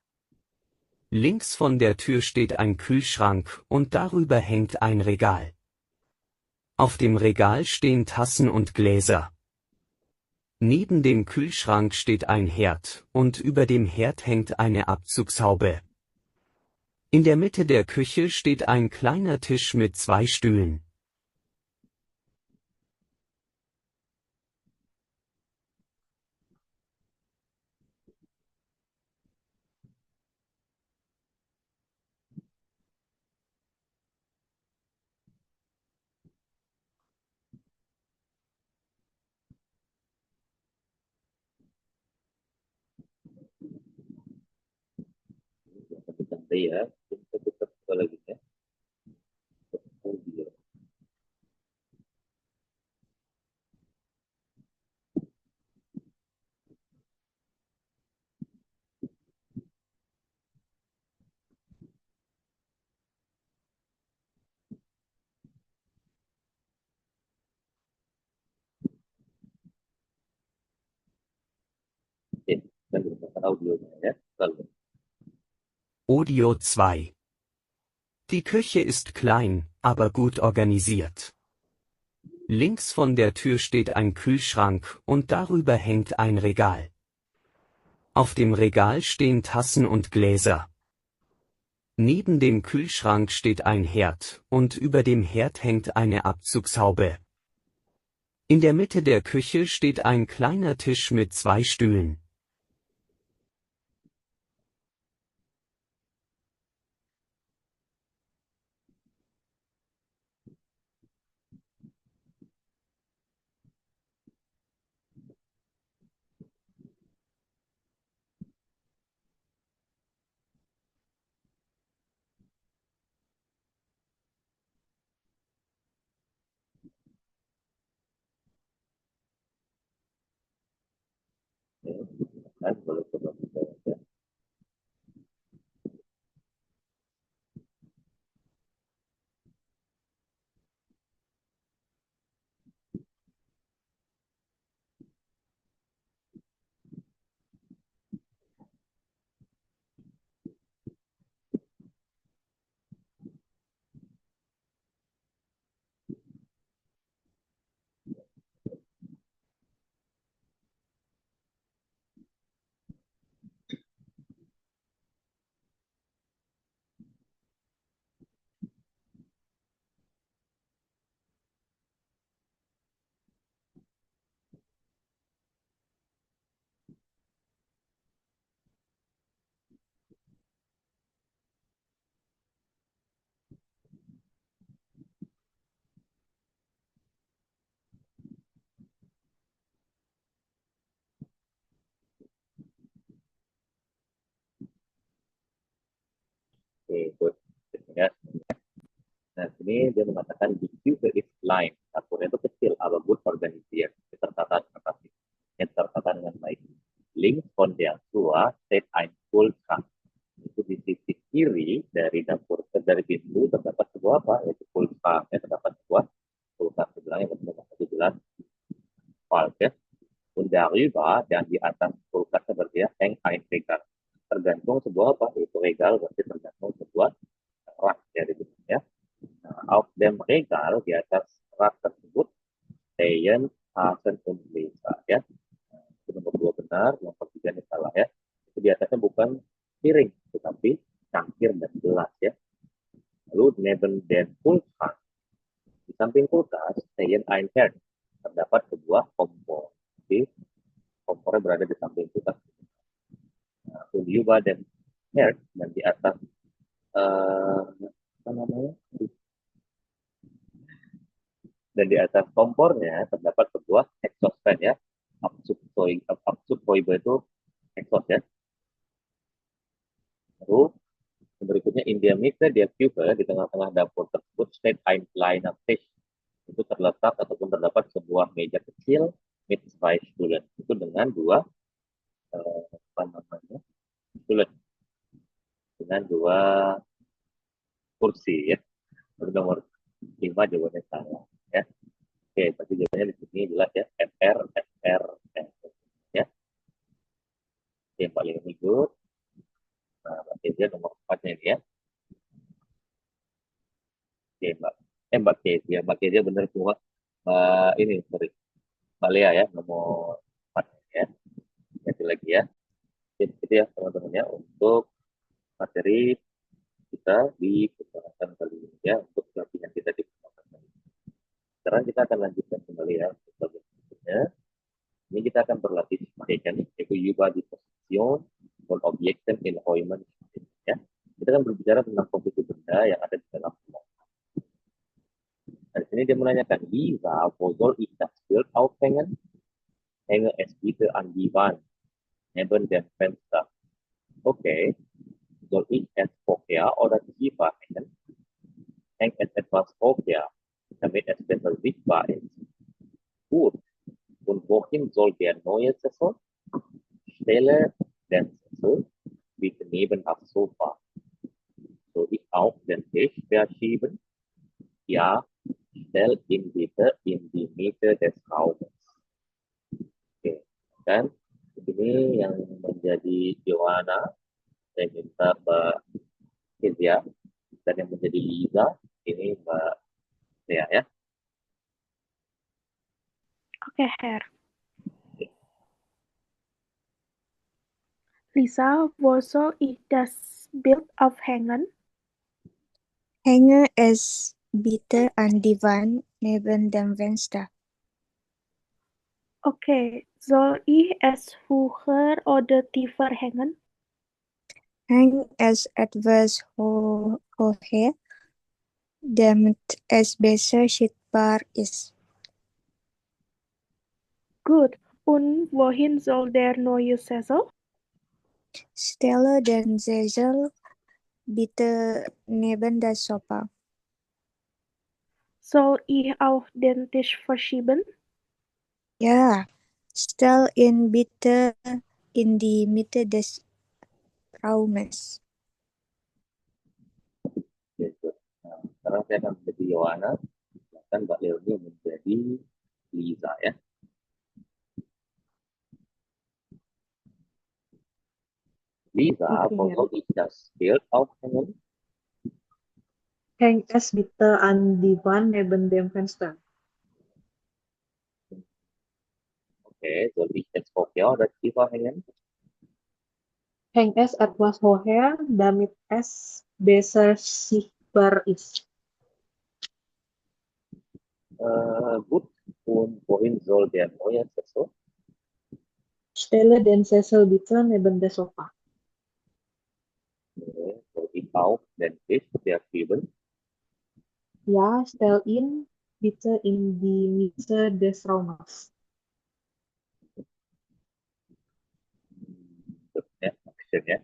Links von der Tür steht ein Kühlschrank und darüber hängt ein Regal. Auf dem Regal stehen Tassen und Gläser. Neben dem Kühlschrank steht ein Herd und über dem Herd hängt eine Abzugshaube. In der Mitte der Küche steht ein kleiner Tisch mit 2 Stühlen. Santai ya. Kita tutup sekali lagi ya. Audio. Oke, kita dengarkan audionya ya. Lalu. Audio 2. Die Küche ist klein, aber gut organisiert. Links von der Tür steht ein Kühlschrank und darüber hängt ein Regal. Auf dem Regal stehen Tassen und Gläser. Neben dem Kühlschrank steht ein Herd und über dem Herd hängt eine Abzugshaube. In der Mitte der Küche steht ein kleiner Tisch mit 2 Stühlen. Ya, kan boleh coba kita ya. Oke, good. Ya. Nah, sini dia mengatakan di Q is line. Dapurnya itu kecil, aber gut organisiert. Tertata dengan baik. links von der Flur steht ein Kühlschrank. Itu di sisi kiri dari dapur, dari pintu terdapat sebuah apa? Yaitu Kühlschrank. Ya, terdapat sebuah kulkas sebelah yang bernama 17 Volt ya. Und darüber dan di atas kulkas seperti hang ein Regal. Tergantung sebuah apa? Yaitu regal berarti tergantung sebuah rak ya di sini ya. Nah, auf dem Regal di atas rak tersebut stehen Hasen und Lisa ya. Itu nomor 2 benar, nomor 3 ini salah ya. Itu di atasnya bukan piring, tetapi cangkir dan gelas ya. Lalu neben den Kühlschrank, di samping kulkas, stehen ein Herd, terdapat sebuah kompor. Jadi kompornya berada di samping kulkas. Nah, über den Herd dan di atas apa namanya? Dan di atas kompornya terdapat sebuah exhaust fan ya. Abzugsäube itu exhaust ya. Lalu berikutnya in der Mitte der Küche, di tengah-tengah dapur tersebut steht ein kleiner Tisch. Itu terletak ataupun terdapat sebuah meja kecil mit zwei Stühlen. Itu dengan dua apa namanya? Stühlen. Dengan dua kursi ya. Nomor 5 jawabannya salah ya. Oke, berarti jawabannya di sini jelas ya. FR. Ya. Yang paling ikut. Nah, berarti dia nomor 4-nya ini ya. Oke, Mbak Kezia benar semua. Ini, sorry. Mbak Lea ya, nomor 4 ya. Ganti lagi ya. Itu ya teman-teman ya, untuk materi kita di kesempatan kali ini ya, untuk pelatihan kita di kesempatan kali ini. Sekarang kita akan lanjutkan kembali ya, untuk bagian berikutnya. Ini kita akan berlatih mekanik, yaitu über die Position von Objekten in Räumen. Ya. Kita akan berbicara tentang posisi benda yang ada di dalam ruang. Nah, di sini dia menanyakan, Lisa, wo soll ich das Bild aufhängen? Hänge es bitte an die Wand, neben dem Fenster. Okay, soll ich es vorher oder tiefer hängen? Häng es etwas vorher, damit es besser sichtbar ist. Gut, und wohin soll der neue Sessel? Stelle den Sessel bitte neben das Sofa. Soll ich auch den Tisch verschieben? Ja, stell ihn bitte in die Mitte des Raumes. Oke, dan ini yang menjadi Joanna, saya minta Mbak Kezia, dan yang menjadi Liza, ini Mbak Lea ya. Okay, Herr. Lisa, wo soll ich das Bild aufhängen? Hänge es bitte an die Wand neben dem Fenster. Okay, soll ich es höher oder tiefer hängen? Häng es etwas hoher, damit es besser sichtbar ist. Gut, und wohin soll der neue Sessel? Stelle den Sessel bitte neben das Sofa. Soll ich auch den Tisch verschieben? Ja, stell ihn bitte in die Mitte des Raumes. Gitu. Nah, sekarang saya akan menjadi Joanna, dan Mbak Leonie menjadi Liza ya. Lisa, Okay, wo Herr. soll ich das Bild aufhängen? Häng es bitte an die Wand neben dem Fenster. Okay, soll ich es vorher oder tiefer hängen? Häng es etwas hoher, damit es besser sichtbar ist. Gut, und wohin soll der neue Sessel? Stelle den Sessel bitte neben das Sofa. Okay, soll ich auch den Tisch verschieben? Ja, stell ihn bitte in die Mitte des Raumes. Ya, action ya.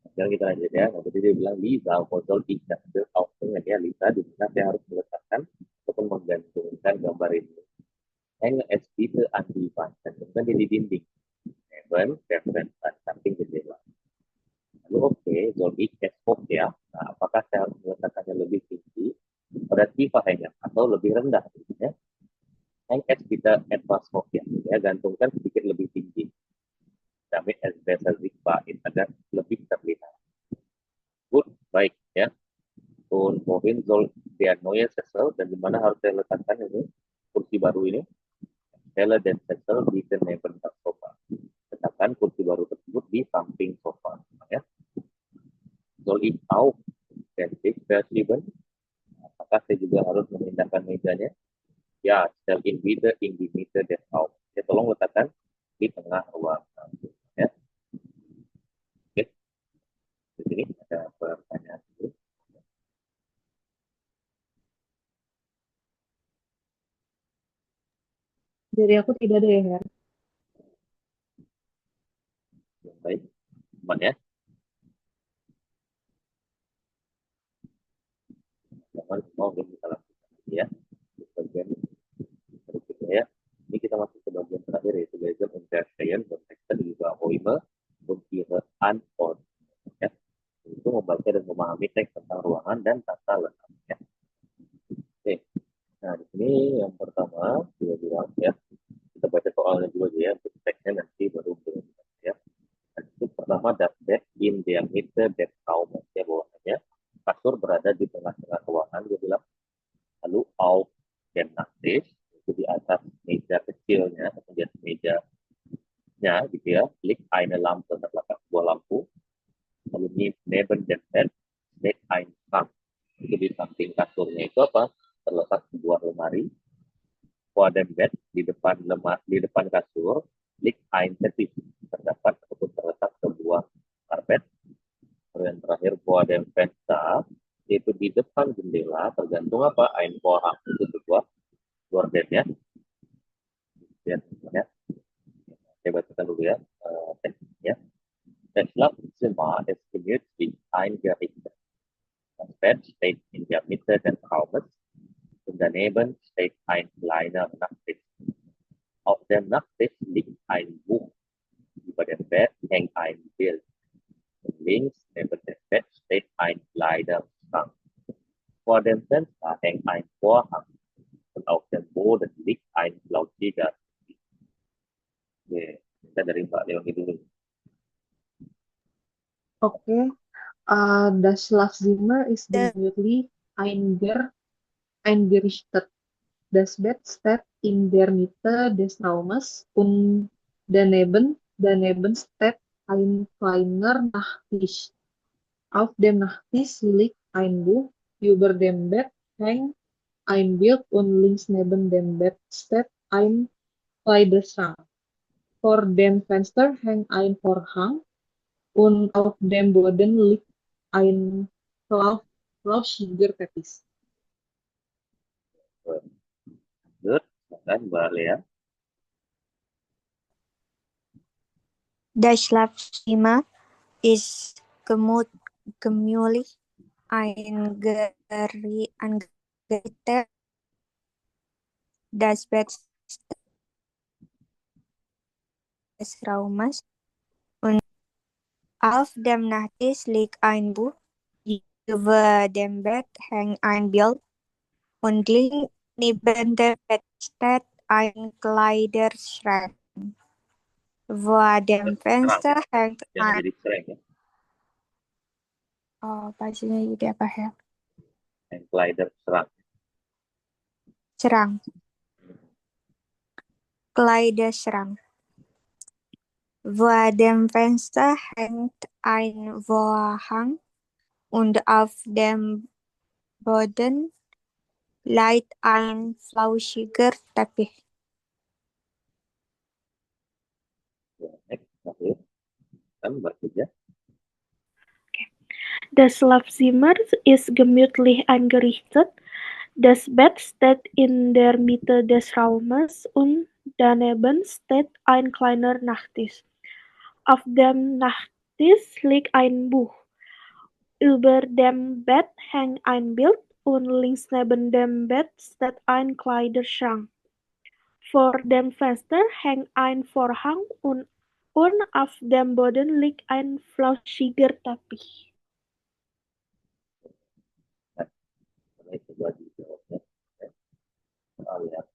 Sekarang kita lanjut ya. Nah, tadi dia bilang Lisa, wo soll ich das Bild aufhängen? Ya, Lisa, di mana saya harus meletakkan ataupun menggantungkan gambar ini. Hänge es bitte an die Wand. Gantungkan di dinding. Neben der lebih rendah, ya. Hang as bitte etwas hoch, ya, gantungkan sedikit lebih tinggi. Damit es besser sichtbar ist, agar lebih terlihat. Good, baik, ya. Und wohin soll der neue Sessel, dan di mana harus saya letakkan ini kursi baru ini? Stelle den Sessel bitte neben das Sofa. Letakkan kursi baru tersebut di samping sofa, ya. Soll ich auch den Tisch verschieben? Apakah saya juga harus memindahkan mejanya? Ya, stell ihn wieder in die Mitte des Raums. Ya, tolong letakkan di tengah ruang. Ya. Oke. Di sini ada pertanyaan dulu. Dari aku tidak ada ya, Her. Yang baik, aman ya. Jangan semua udah kita lakukan ya. Di bagian berikutnya ya. Ini kita masuk ke bagian terakhir yaitu Lesen Unterstehen dan Texten über Räume und ihre Antwort. Ya. Itu membaca dan memahami teks tentang ruangan dan tata letak. Ya. Oke. Nah, di sini yang pertama dia bilang ya. Kita baca soalnya dulu aja ya. Untuk teksnya nanti baru ya. Nah, itu pertama das Bett in der Mitte des Raumes ya, bahwasanya kasur berada di tengah-tengah ruangan dia bilang. Lalu auf dem Nachttisch itu di atas meja kecilnya atau di atas mejanya gitu ya, liegt eine Lampe, terletak sebuah lampu. Lalu neben dem Bett steht ein Schrank, itu di samping kasurnya itu apa, terletak sebuah lemari. Vor dem Bett di depan kasur liegt ein Teppich, terdapat ataupun terletak sebuah karpet. Yang terakhir vor dem Fenster, yaitu di depan jendela tergantung apa, ein Vorhang, itu sebuah gorden ya. Ya. Saya bacakan dulu ya teksnya. Das Schlafzimmer ist gemütlich eingerichtet. Das Bett steht in der Mitte des Raumes und daneben steht ein kleiner Nachttisch. Auf dem Nachttisch liegt ein Buch. Über dem Bett hängt ein Bild. Und links neben dem Bett steht ein Kleiderschrank. Vor dem Fenster hängt ein Vorhang und auf dem Boden liegt ein flauschiger. Oke, kita dari Mbak Leoni dulu. Oke. Das Schlafzimmer ist gemütlich eingerichtet. Das Bett steht in der Mitte des Raumes und daneben steht ein kleiner Nachttisch. Auf dem Nachttisch liegt ein Buch, über dem Bett hängt ein Bild und links neben dem Bett steht ein Kleiderschrank. Vor dem Fenster hängt ein Vorhang und auf dem Boden liegt ein flauschiger Teppich. Good, silakan Mbak Lea. Das Schlafzimmer ist gemütlich eingerichtet. Das Bett des Raumes und auf dem Nachttisch liegt ein Buch. Über dem Bett hängt ein Bild und neben dem Bett steht ein Kleiderschrank. Vor dem Fenster hängt Jangan ein... jadi sering ya. Oh, bacanya jadi apa ya? Ein Kleiderschrank. Schrank. Kleiderschrank. Vor dem Fenster hängt ein Vorhang und auf dem Boden liegt ein flauschiger Teppich. Next, terakhir. Kan Mbak Tija. Das Schlafzimmer ist gemütlich eingerichtet. Das Bett steht in der Mitte des Raumes und daneben steht ein kleiner Nachttisch. Auf dem Nachttisch liegt ein Buch. Über dem Bett hängt ein Bild und links neben dem Bett steht ein Kleiderschrank. Vor dem Fenster hängt ein Vorhang und auf dem Boden liegt ein flauschiger Teppich. Mulai coba dijawabnya. Alias.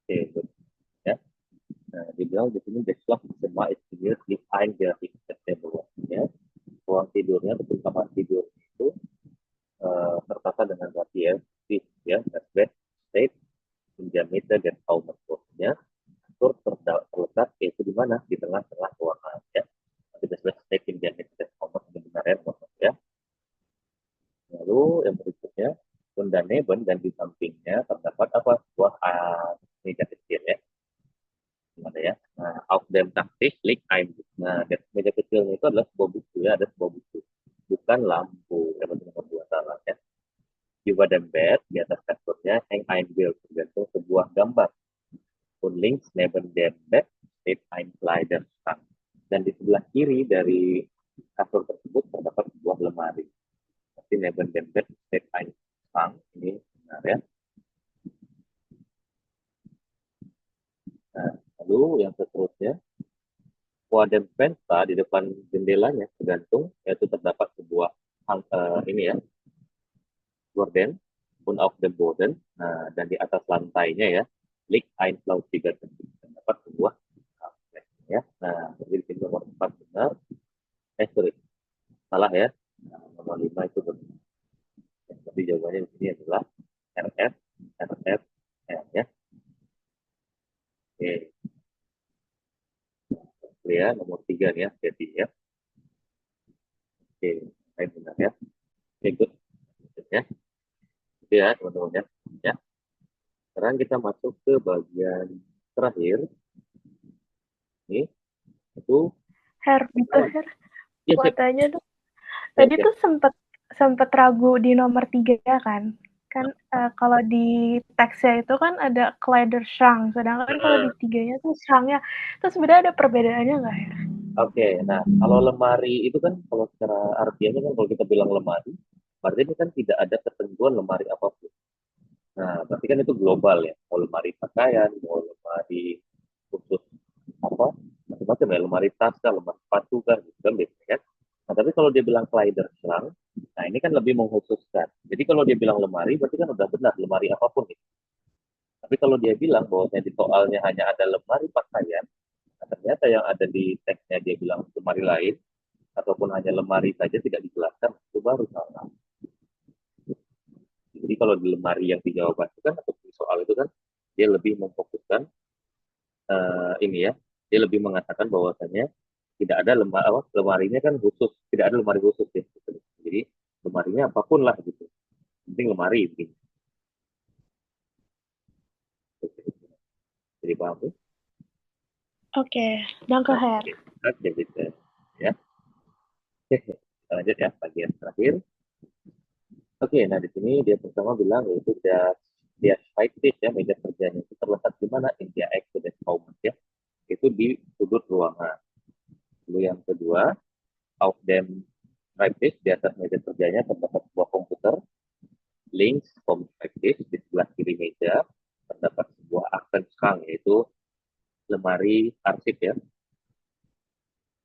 Oke, good. Ya. Nah, dibilang di sini the clock semua istimewa di der September. Ya. Ruang tidurnya atau kamar tidur itu tertata dengan rapi ya, ya, bed, state, diameter dan counter ya. Terletak yaitu di mana? Di tengah-tengah ruangan ya. Nanti display state in diameter dan counter sebenarnya ya. Lalu yang berikutnya Neben dan di sampingnya terdapat apa? Sebuah meja kecil ya. Gimana ya? Nah, auf dem Taxis liegt ein Buch. Nah, meja kecilnya itu adalah sebuah buku ya, ada sebuah buku. Bukan lampu, yang nomor dua salah ya. Über dem Bed, di atas kasurnya, hang ein Bild, tergantung sebuah gambar. Und links neben dem Bed steht ein Kleiderschrank. Dan di sebelah kiri dari kasur tersebut terdapat sebuah lemari. Tapi neben dem Bed steht ein Schrank. Ini benar ya. Nah, lalu yang seterusnya, vor dem Fenster di depan jendelanya tergantung yaitu terdapat sebuah ini ya, gorden und auf dem Boden. Nah, dan di atas lantainya ya, liegt ein Flaustiger, terdapat sebuah kafe ya. Nah, jadi di nomor 4 benar. Sorry, salah ya. Nah, nomor 5 itu benar. Tapi jawabannya di sini adalah RF, RF, R ya. Oke. Ya, nomor 3 nih ya, jadi ya. Oke, baik benar ya. Oke, good. Ya. Itu ya, teman-teman ya. Ya. Sekarang kita masuk ke bagian terakhir. Ini itu Her, ya, mau sip. tanya dong. Ya, Tadi ya. tuh sempet ragu di nomor 3 kan. Kan kalau di teksnya itu kan ada Kleiderschrank, sedangkan kalau di 3-nya tuh Schranknya. Terus sebenarnya ada perbedaannya nggak ya? Oke, nah kalau lemari itu kan kalau secara artiannya kan kalau kita bilang lemari, berarti ini kan tidak ada ketentuan lemari apapun. Nah, berarti kan itu global ya. Mau lemari pakaian, mau lemari khusus apa, macam-macam ya, lemari tas kan, lemari sepatu kan, gitu kan biasanya kan. Nah, tapi kalau dia bilang Kleiderschrank, nah ini kan lebih mengkhususkan. Jadi kalau dia bilang lemari, berarti kan udah benar, lemari apapun itu. Tapi kalau dia bilang bahwa di soalnya hanya ada lemari pakaian, nah ternyata yang ada di teksnya dia bilang lemari lain, ataupun hanya lemari saja tidak dijelaskan, itu baru salah. Jadi kalau di lemari yang di jawaban itu kan, atau di soal itu kan, dia lebih memfokuskan ini ya, dia lebih mengatakan bahwasanya tidak ada lemarinya kan khusus, tidak ada lemari khusus ya. Jadi lemarinya apapun lah gitu. Penting lemari gitu. Jadi paham tuh? Oke, danke Herr. Oke, gitu ya. Kita lanjut ya bagian terakhir. Oke, nah di sini dia pertama bilang yaitu dia Schreibtisch ya, meja kerjanya itu terletak di mana? In der Ecke des Raumes ya, itu di sudut ruangan. Lalu yang kedua, auf dem Schreibtisch, di atas meja kerjanya terdapat sebuah komputer. Links vom Schreibtisch, di sebelah kiri meja terdapat sebuah Aktenschrank, yaitu lemari arsip ya.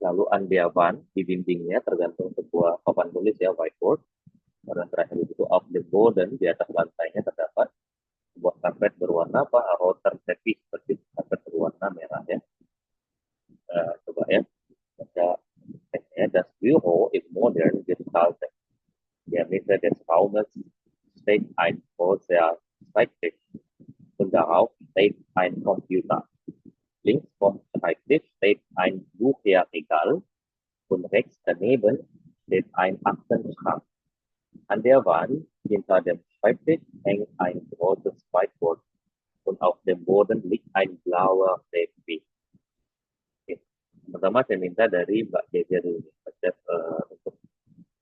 Lalu an der Wand, di dindingnya tergantung sebuah papan tulis ya, whiteboard. Dan terakhir itu auf dem Boden, di atas lantainya terdapat sebuah karpet berwarna apa? Roter teppich, seperti karpet berwarna merah ya. Coba ya, baca teksnya. Das Büro ist modern gestaltet. Der Mitte des Raumes steht ein großer Schreibtisch und darauf steht ein Computer. Links vom Schreibtisch steht ein Buchregal und rechts daneben steht ein Aktenschrank. An der Wand hinter dem Schreibtisch hängt ein großes Whiteboard und auf dem Boden liegt ein blauer Teppich. Pertama saya minta dari Mbak Jeja dulu nih, untuk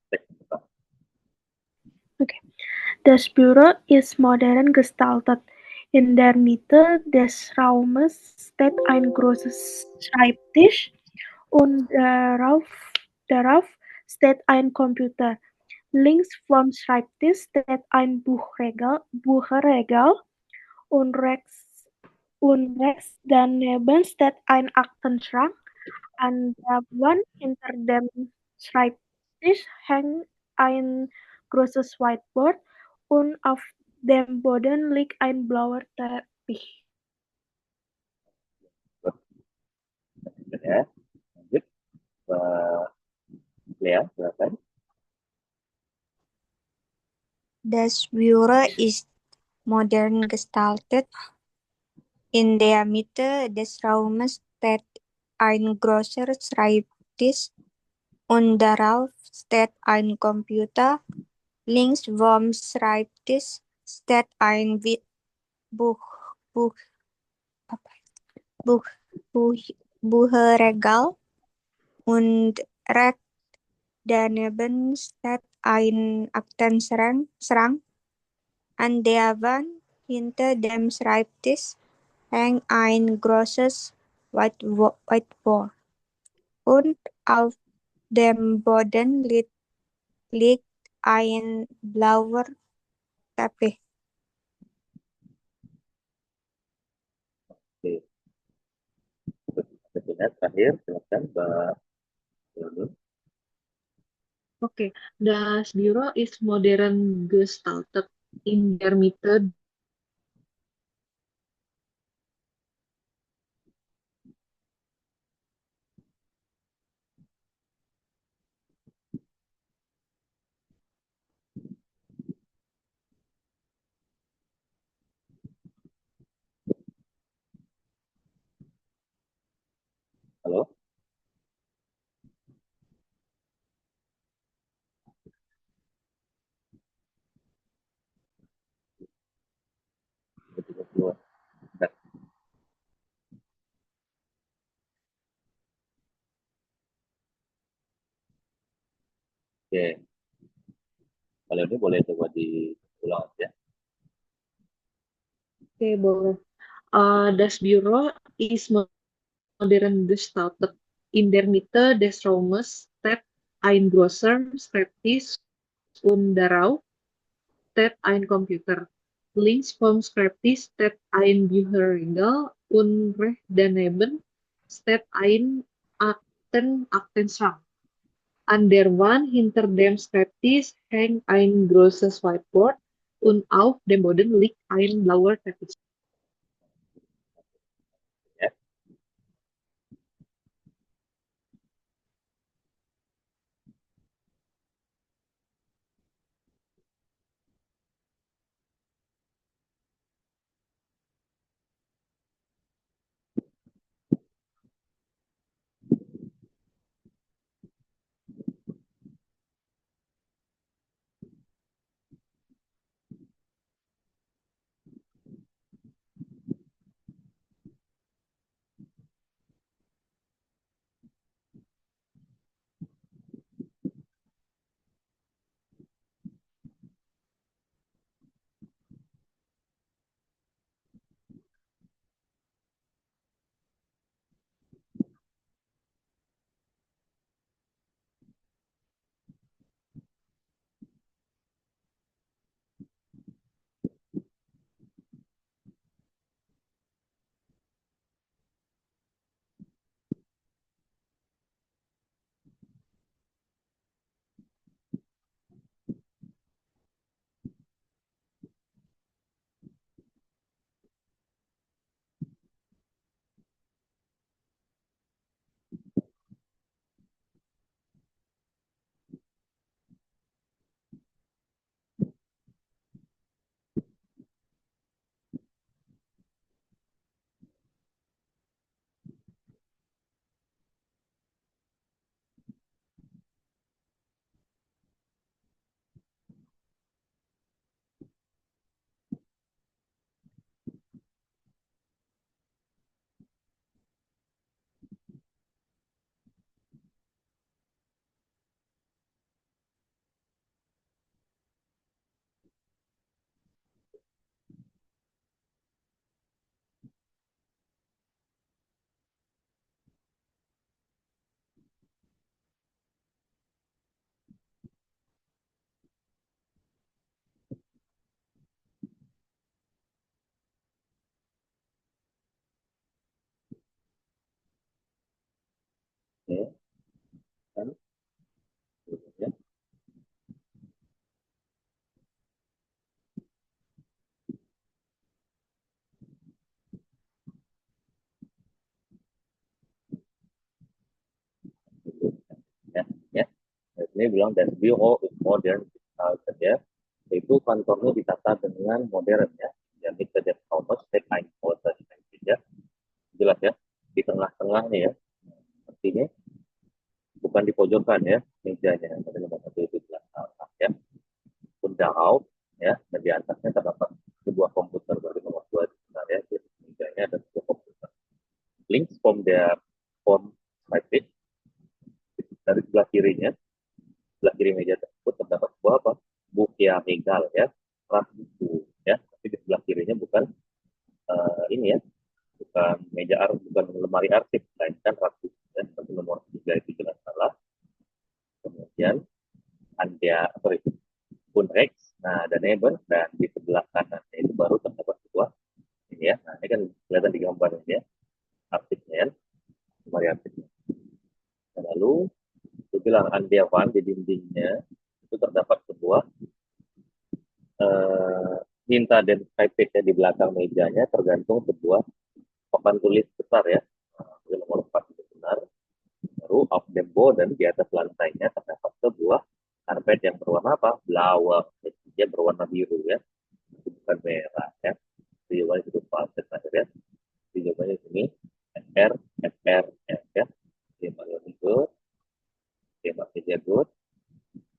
teks pertama. Okay. Das Büro ist modern gestaltet. In der Mitte des Raumes steht ein großes Schreibtisch und darauf steht ein Computer. Links vom Schreibtisch steht ein Buchregal und rechts daneben steht ein Aktenschrank. An der Wand hinter dem Schreibtisch hängt ein großes Whiteboard und auf dem Boden liegt ein blauer Teppich. Ya, lanjut. Mbak Lea, silakan. Das Büro ist modern gestaltet. In der Mitte des Raumes steht ein großer Schreibtisch und darauf steht ein Computer. Links vom Schreibtisch steht ein Buchregal und rechts daneben steht ein Aktenschrank. An der Wand hinter dem Schreibtisch hängt ein großes Whiteboard und auf dem Boden liegt ein blauer Teppich. Oke. Sebenarnya terakhir, silakan Mbak Lulu. Okay, das Büro ist modern gestaltet. In der Mitte Halo? Betul keluar. Nah, oke. Kalau ini boleh coba diulang aja. okay, boleh. Das Büro ist modern gestaltet. In der Mitte des Raumes steht ein großer Schreibtisch und darauf steht ein Computer. Links vom Schreibtisch steht ein Bücherregal und rechts daneben steht ein Aktenschrank. An der Wand hinter dem Schreibtisch hängt ein großes Whiteboard und auf dem Boden liegt ein blauer Teppich. Ya. Oke, kan? Ya. Ya, ya. Nah, ini bilang das Büro ist modern gestaltet ya, yaitu kantornya ditata dengan modern ya. Dan Mitte des Raumes steht ein großer Schreibtisch ya. Jelas ya, di tengah-tengah nih ya. Artinya bukan di pojokan ya mejanya, tapi nomor satu itu jelas ya. Und darauf ya, dan di atasnya terdapat sebuah komputer, baru nomor dua sebenarnya di mejanya ada sebuah komputer. Links from the form Schreibtisch, dari sebelah kiri meja tersebut terdapat sebuah apa? Bukia Regal ya, rak buku ya. Tapi di sebelah kirinya bukan ini ya, bukan bukan lemari arsip, melainkan rak buku ya. Tapi nomor 3 itu jelas salah. Kemudian Rex, nah ada neighbor, dan di sebelah kanannya itu baru terdapat sebuah ini ya. Nah ini kan kelihatan di gambar ini ya, arsipnya ya, lemari arsipnya. Nah, lalu itu bilang Andiavan di dindingnya itu terdapat sebuah minta dan type ya, di belakang mejanya tergantung sebuah papan tulis besar ya. Nah, nomor 4 itu benar. Baru auf dem Boden, di atas lantainya terdapat sebuah karpet yang berwarna apa? Blauer. Dia berwarna biru ya. Itu bukan merah ya. Itu jawabannya itu false terakhir ya. Itu jawabannya di sini FR F ya. Oke, Mbak itu. Oke, Mbak Jagut.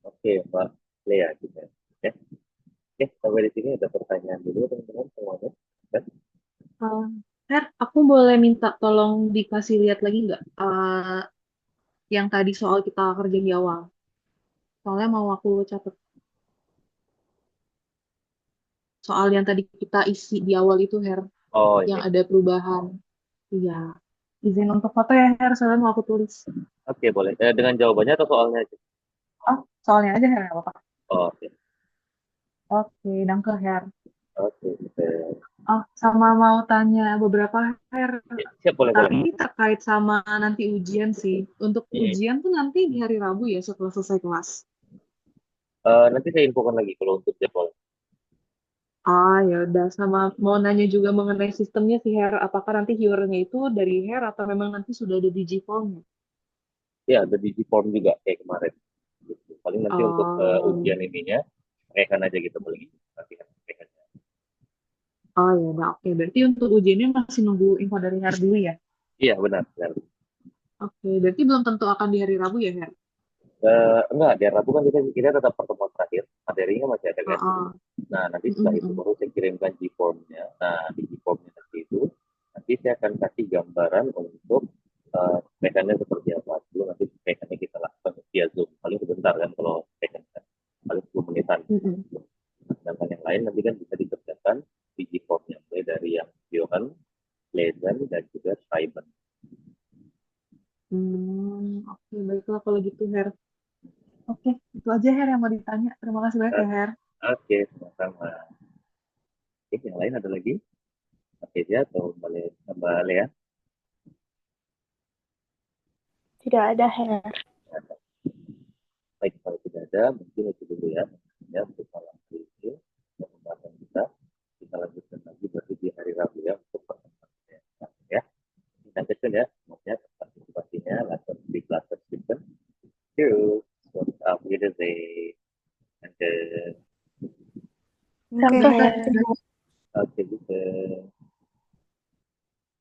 Oke, Mbak Lea juga. Oke. Oke, sampai di sini ada pertanyaan dulu teman-teman semuanya. Ya. Her, aku boleh minta tolong dikasih lihat lagi nggak yang tadi soal kita kerja di awal? Soalnya mau aku catat soal yang tadi kita isi di awal itu, Her, Oh, yang ini. ada perubahan. Iya. Izin untuk foto ya, Her, soalnya mau aku tulis. Oke, boleh. Dengan jawabannya atau soalnya aja? Oh, soalnya aja, Her, nggak apa-apa. Oh, oke. Oke, danke, Her. Oke, Oh, sama mau tanya beberapa Her siap, boleh. tapi terkait sama nanti ujian sih. Untuk Hmm. ujian tuh nanti di hari Rabu ya setelah selesai kelas. Nanti saya infokan lagi kalau untuk jadwal. Ah, ya udah sama mau nanya juga mengenai sistemnya sih Her. Apakah nanti hearing-nya itu dari Her atau memang nanti sudah ada di G-form-nya? Ya, ada di form juga kayak kemarin. Gitu. Paling nanti untuk Oh, ujian ininya, pakaikan aja gitu paling. Nanti kan pakaikan. oh ya udah oke. Berarti untuk ujiannya masih nunggu info dari Her dulu ya? Iya, benar, benar. Oke, berarti belum tentu akan di hari Rabu ya Her? Enggak, di Rabu kan kita tetap pertemuan terakhir. Materinya masih ada Oh, kan. oh. Nah, nanti setelah itu Mm-mm. baru saya kirimkan G-form-nya. Nah, di G-form-nya nanti itu, nanti saya akan kasih gambaran untuk mekannya seperti apa. Dulu nanti mekannya kita lakukan via Zoom. Paling sebentar kan kalau mekan kan. Paling 10 menitan. Mm-mm. Sedangkan yang lain nanti kan bisa dikerjakan di G-form-nya. Mulai dari yang Johan, Lezen, dan juga Simon. Oke, baiklah kalau gitu Her. Oke, itu aja Her yang mau ditanya. Terima kasih banyak ya Her. Oke, sama-sama. Oke, yang lain ada lagi? Oke, ya, atau Mbak Lea? Tidak ada Her. Ada. Baik, kalau tidak ada, mungkin itu dulu ya. Ya, untuk malam hari ini, pembahasan kita lanjutkan lagi berarti di hari Rabu ya, untuk pertemuan ya. Kita lanjutkan ya, semuanya partisipasinya, di kelas description. Cheers. So, have a good day. And, Sampai Oke. ketemu. okay,